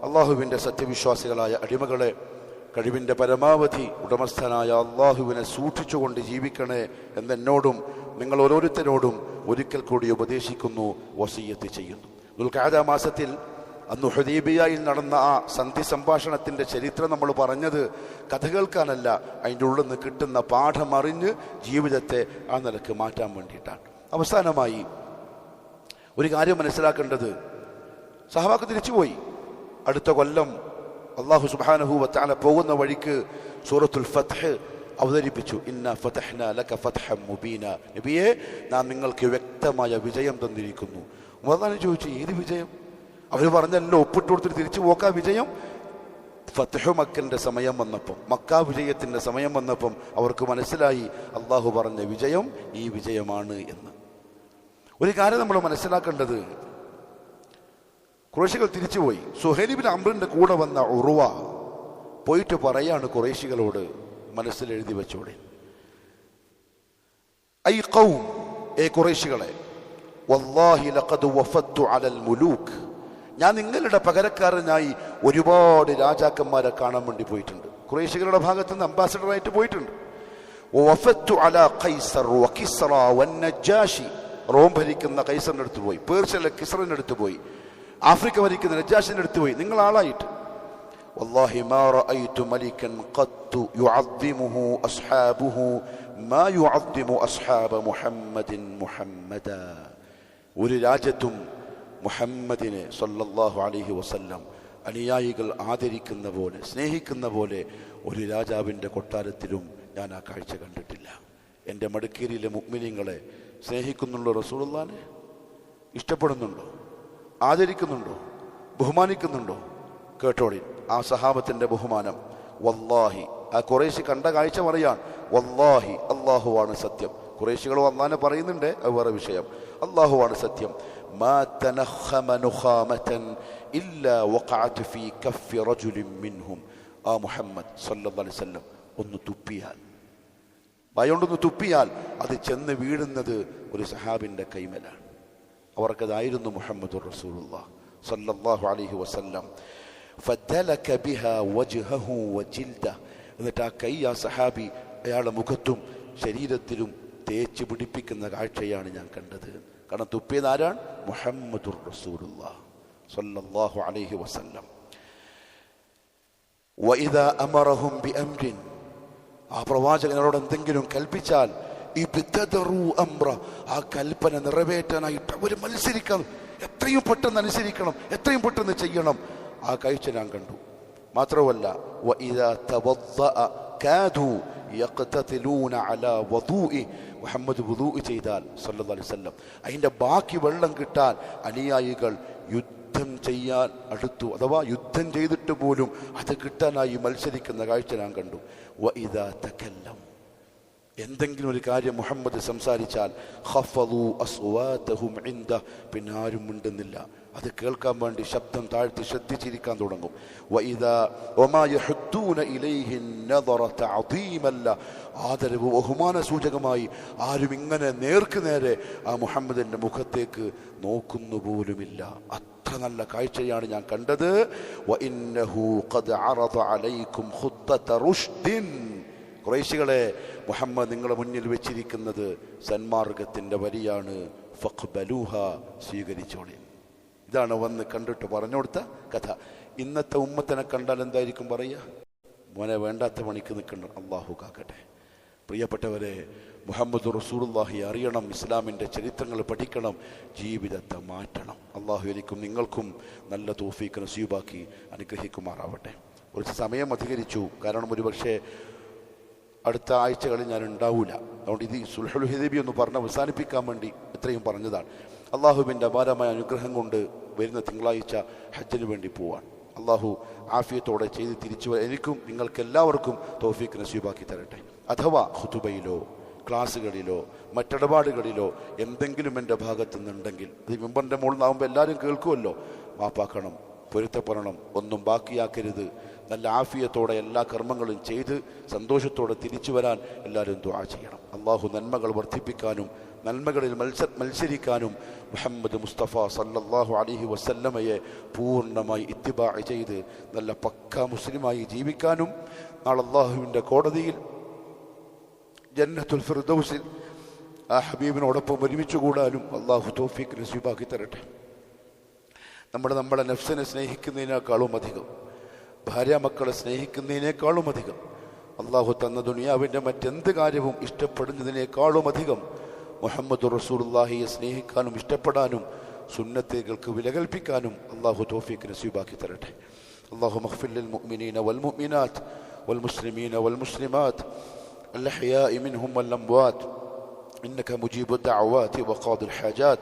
അള്ളാഹുവിൻ്റെ സത്യവിശ്വാസികളായ അടിമകളെ, കഴിവിൻ്റെ പരമാവധി ഉടമസ്ഥനായ അള്ളാഹുവിനെ സൂക്ഷിച്ചുകൊണ്ട് ജീവിക്കണേ എന്നെന്നോടും നിങ്ങൾ ഓരോരുത്തരോടും ഒരിക്കൽ കൂടി ഉപദേശിക്കുന്നു, വസിയ്യത്ത് ചെയ്യുന്നു. ദുൽഖഅദ മാസത്തിൽ അന്ന് ഹുദൈബിയയിൽ നടന്ന ആ സന്ധി സംഭാഷണത്തിൻ്റെ ചരിത്രം നമ്മൾ പറഞ്ഞത് കഥ കേൾക്കാനല്ല, അതിൻ്റെ ഉള്ളിൽ നിന്ന് കിട്ടുന്ന പാഠം അറിഞ്ഞ് ജീവിതത്തെ ആ നിലക്ക് മാറ്റാൻ വേണ്ടിയിട്ടാണ്. അവസാനമായി ഒരു കാര്യം മനസ്സിലാക്കേണ്ടത്, സഹാബാക്കൾ തിരിച്ചുപോയി. അടുത്ത കൊല്ലം അല്ലാഹു സുബ്ഹാനഹു വ തആല പോകുന്ന വഴിക്ക് സൂറത്തുൽ ഫത്ഹ് അവതരിപ്പിച്ചു. ഇന്നാ ഫതഹ്നാ ലക ഫത്ഹൻ മുബീന, നബിയേ നാം നിങ്ങൾക്ക് വ്യക്തമായ വിജയം തന്നിരിക്കുന്നു. ഉമർ ചോദിച്ചു, ഏത് വിജയം? അവർ പറഞ്ഞല്ലോ ഒപ്പിട്ട് കൊടുത്തിട്ട് തിരിച്ചു പോക്കാ വിജയം. ഫത്ഹു മക്കൻ്റെ സമയം വന്നപ്പം, മക്ക വിജയത്തിൻ്റെ സമയം വന്നപ്പം അവർക്ക് മനസ്സിലായി അള്ളാഹു പറഞ്ഞ വിജയം ഈ വിജയമാണ് എന്ന്. ഒരു കാര്യം നമ്മൾ മനസ്സിലാക്കേണ്ടത്, ഖുറൈശികൾ തിരിച്ചുപോയി. സുഹൈൽ ഇബ്നു അംറിന്റെ കൂടെ വന്ന ഉർവ പോയിട്ട് പറയാണ് ഖുറൈശികളോട്, മനസ്സിലെഴുതി വെച്ചോടെ, ഐ ഖൗം, ഏ ഖുറൈശികളെ, വല്ലാഹി ലഖദ് വഫദ്തു അലൽ മുലൂക്ക്, ഞാൻ നിങ്ങളുടെ പകരക്കാരനായി ഒരുപാട് രാജാക്കന്മാരെ കാണാൻ വേണ്ടി പോയിട്ടുണ്ട്. ഖുറൈശികളുടെ ഭാഗത്ത് നിന്ന് അംബാസഡറായിട്ട് പോയിട്ടുണ്ട്. വഫദ്തു അലാ ഖൈസർ വകിസ്റ വന്നജാഷി, റോം ഭരിക്കുന്ന കൈസറിന്റെ അടുത്ത് പോയി, പേർഷ്യയിലെ കിസ്റിന്റെ അടുത്ത് പോയി, ആഫ്രിക്ക ഭരിക്കുന്ന നജാഷിന്റെ അടുത്ത് പോയി, നിങ്ങൾ ആളായിട്ട്. വല്ലാഹി മാ റഅയ്തു മലികൻ ഖത്തു യുഅദ്ദിമുഹു അസ്ഹാബുഹു മാ യുഅദ്ദിമു അസ്ഹാബ മുഹമ്മദിൻ മുഹമ്മദ, ഒരു രാജ്യത്തും മുഹമ്മദിനെ സല്ലല്ലാഹു അലൈഹി വസല്ലം അനുയായികൾ ആദരിക്കുന്ന പോലെ, സ്നേഹിക്കുന്ന പോലെ ഒരു രാജാവിൻ്റെ കൊട്ടാരത്തിലും ഞാൻ ആ കാഴ്ച കണ്ടിട്ടില്ല. എൻ്റെ മടിക്കേരിയിലെ മുഅ്മിനീങ്ങളെ സ്നേഹിക്കുന്നുണ്ടോ? റസൂലുള്ളാഹിനെ ഇഷ്ടപ്പെടുന്നുണ്ടോ? ആദരിക്കുന്നുണ്ടോ? ബഹുമാനിക്കുന്നുണ്ടോ? കേട്ടോളി ആ സഹാബത്തിൻ്റെ ബഹുമാനം. വല്ലാഹി, ആ ഖുറൈശി കണ്ട കാഴ്ച പറയാൻ, വല്ലാഹി അല്ലാഹുവാണ് സത്യം. ഖുറൈശികളും അല്ലാഹുവിനെ പറയുന്നുണ്ട്, അത് വേറെ വിഷയം. അല്ലാഹുവാണ് സത്യം. മാ തനഖമ നുഖാമതൻ ഇല്ലാ വഖഅത് ഫീ കഫി റജുലിൻ മിൻഹും, ആ മുഹമ്മദ് സല്ലല്ലാഹു അലൈഹി വസല്ലം ഒന്ന് തുപ്പിയാൽ, വായോണ്ടൊന്ന് തുപ്പിയാൽ അത് ചെന്ന് വീഴുന്നത് ഒരു സഹാബിൻ്റെ കൈമലാണ്. അവർക്കതായിരുന്നു മുഹമ്മദുർ റസൂലുള്ളാഹി സല്ലല്ലാഹു അലൈഹി വസല്ലം. ഫദലക ബിഹാ വജ്ഹഹു വജിൽദഹു, എന്നിട്ട് ആ കൈ ആ സഹാബി അയാളുടെ മുഖത്തും ശരീരത്തിലും തേച്ച് പിടിപ്പിക്കുന്ന കാഴ്ചയാണ് ഞാൻ കണ്ടത്. കാരണം തുപ്പിയത് ആരാണ്? മുഹമ്മദുർ റസൂലുള്ളാഹി സല്ലല്ലാഹു അലൈഹി വസല്ലം. വഇദാ അമറഹും ബിഅംരിൻ, ആ പ്രവാചകനോട് എന്തെങ്കിലും കൽപ്പിച്ചാൽ, ഇബ്തദറു അംറ, ആ കൽപ്പന നിറവേറ്റാനായിട്ട് അവർ മത്സരിക്കണം. എത്രയും പെട്ടെന്ന് അനുസരിക്കണം, എത്രയും പെട്ടെന്ന് ചെയ്യണം. ആ കാഴ്ച ഞാൻ കണ്ടു. മാത്രമല്ല വഇദാ തവദ്ദഅ കാദു യഖ്തതിലൂന അലാ വദൂഇ, മുഹമ്മദ് വുദൂ ചെയ്താൽ സല്ലല്ലാഹു അലൈഹി വസല്ലം അതിൻ്റെ ബാക്കി വെള്ളം കിട്ടാൻ അനുയായികൾ യുദ്ധം ചെയ്യാൻ അടുത്തു, അഥവാ യുദ്ധം ചെയ്തിട്ട് പോലും അത് കിട്ടാനായി മത്സരിക്കുന്ന കാഴ്ച ഞാൻ കണ്ടു. വഇദാ തകല്ലം, എന്തെങ്കിലും ഒരു കാര്യം മുഹമ്മദ് സംസാരിച്ചാൽ ഖഫളൂ അസ്വാതഹും ഇൻദ, പിന്നെ ആരും മിണ്ടുന്നില്ല, അത് കേൾക്കാൻ വേണ്ടി ശബ്ദം താഴ്ത്തി ശ്രദ്ധിച്ചിരിക്കാൻ തുടങ്ങും. വഇദാ വമാ യഹുദ്ദൂന ഇലൈഹി നദറ തഅദീമല്ല, ആദരവ് ബഹുമാന സൂചകമായി ആരും ഇങ്ങനെ നേർക്ക് നേരെ ആ മുഹമ്മദിന്റെ മുഖത്തേക്ക് നോക്കുന്നു പോലുമില്ല. അത്ര നല്ല കാഴ്ചയാണ് ഞാൻ കണ്ടത്. വഇന്നഹു ഖദ് അറദ അലൈക്കും ഖുദ്ദത റുഷ്ദിൻ, ഖുറൈശികളെ, മുഹമ്മദ് നിങ്ങളുടെ മുന്നിൽ വെച്ചിരിക്കുന്നത് സന്മാർഗത്തിന്റെ വരിയാണ്. ഫഖ്ബലൂഹ, സ്വീകരിച്ചോളി. ഇതാണ് വന്ന് കണ്ടിട്ട് പറഞ്ഞു കൊടുത്ത കഥ. ഇന്നത്തെ ഉമ്മത്തിനെ കണ്ടാൽ എന്തായിരിക്കും പറയുക? മോനെ വേണ്ടാത്ത പണിക്ക് നിൽക്കണം. അള്ളാഹു കാക്കട്ടെ. പ്രിയപ്പെട്ടവരെ, മുഹമ്മദ് റസൂലുള്ളാഹി അറിയണം, ഇസ്ലാമിൻ്റെ ചരിത്രങ്ങൾ പഠിക്കണം, ജീവിതത്തെ മാറ്റണം. അള്ളാഹു എനിക്കും നിങ്ങൾക്കും നല്ല തൗഫീഖ് നസീബാക്കി അനുഗ്രഹിക്കുമാറാവട്ടെ. കുറച്ച് സമയം അധികരിച്ചു, കാരണം ഒരുപക്ഷെ അടുത്ത ആഴ്ചകളിൽ ഞാൻ ഉണ്ടാവില്ല. അതുകൊണ്ട് ഇത് സുൽഹുൽ ഹുദൈബിയ ഒന്ന് പറഞ്ഞ് അവസാനിപ്പിക്കാൻ വേണ്ടി ഇത്രയും പറഞ്ഞതാണ്. അള്ളാഹുവിൻ്റെ അപാരമായ അനുഗ്രഹം കൊണ്ട് വരുന്ന തിങ്കളാഴ്ച ഹജ്ജിന് വേണ്ടി പോവാൻ. അള്ളാഹു ആഫിയത്തോടെ ചെയ്ത് തിരിച്ചു എനിക്കും നിങ്ങൾക്കെല്ലാവർക്കും തൗഫീഖ് നസീബാക്കി തരട്ടെ. അഥവാ ഖുതുബയിലോ ക്ലാസ്സുകളിലോ മറ്റിടപാടുകളിലോ എന്തെങ്കിലും എൻ്റെ ഭാഗത്തു നിന്നുണ്ടെങ്കിൽ അത് മെമ്പറിൻ്റെ മുകളിലാവുമ്പോൾ എല്ലാവരും കേൾക്കുമല്ലോ, മാപ്പാക്കണം, പൊരുത്തപ്പെടണം, ഒന്നും ബാക്കിയാക്കരുത്. നല്ല ആഫിയത്തോടെ എല്ലാ കർമ്മങ്ങളും ചെയ്ത് സന്തോഷത്തോടെ തിരിച്ചു വരാൻ എല്ലാവരും ദുആ ചെയ്യണം. അള്ളാഹു നന്മകൾ വർദ്ധിപ്പിക്കാനും നന്മകളിൽ മത്സരിക്കാനും മുഹമ്മദ് മുസ്തഫ സല്ലല്ലാഹു അലൈഹി വസല്ലമയെ പൂർണ്ണമായി ഇത്തിബാ ചെയ്ത് നല്ല പക്ക മുസ്ലിമായി ജീവിക്കാനും നാളെ അള്ളാഹുവിൻ്റെ കോടതിയിൽ ജന്നത്തുൽ ഫിർദൗസിൽ ആ ഹബീബിനോടൊപ്പം ഒരുമിച്ച് കൂടാനും അള്ളാഹു തൗഫീഖ് നസീബാക്കി തരട്ടെ. നമ്മളെ നഫ്സിനെ സ്നേഹിക്കുന്നതിനേക്കാളും അധികം, ഭാര്യ മക്കളെ സ്നേഹിക്കുന്നതിനേക്കാളും അധികം, അള്ളാഹു തന്ന ദുനിയാവിൻ്റെ മറ്റെന്ത് കാര്യവും ഇഷ്ടപ്പെടുന്നതിനേക്കാളും അധികം മുഹമ്മദ് റസൂലുള്ളാഹിയെ സ്നേഹിക്കാനും ഇഷ്ടപ്പെടാനും സുന്നത്തുകൾക്ക് വില കൽപ്പിക്കാനും അള്ളാഹു തൗഫീഖ് നസീബാക്കി തരട്ടെ. അല്ലാഹുമ്മ ഗ്ഫിർ ലിൽ മുഅ്മിനീന വൽ മുഅ്മിനാത്ത് വൽ മുസ്ലിമീന വൽ മുസ്ലിമാത്ത് الأحياء منهم والأموات إنك مجيب الدعوات وقاضي الحاجات.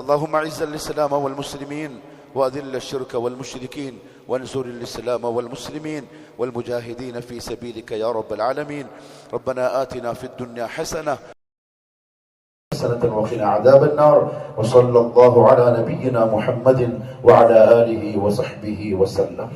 اللهم أعز الإسلام والمسلمين وأذل الشرك والمشركين وانصر الإسلام والمسلمين والمجاهدين في سبيلك يا رب العالمين. ربنا آتنا في الدنيا حسنة وقنا عذاب النار. وصلى الله على نبينا محمد وعلى آله وصحبه وسلم.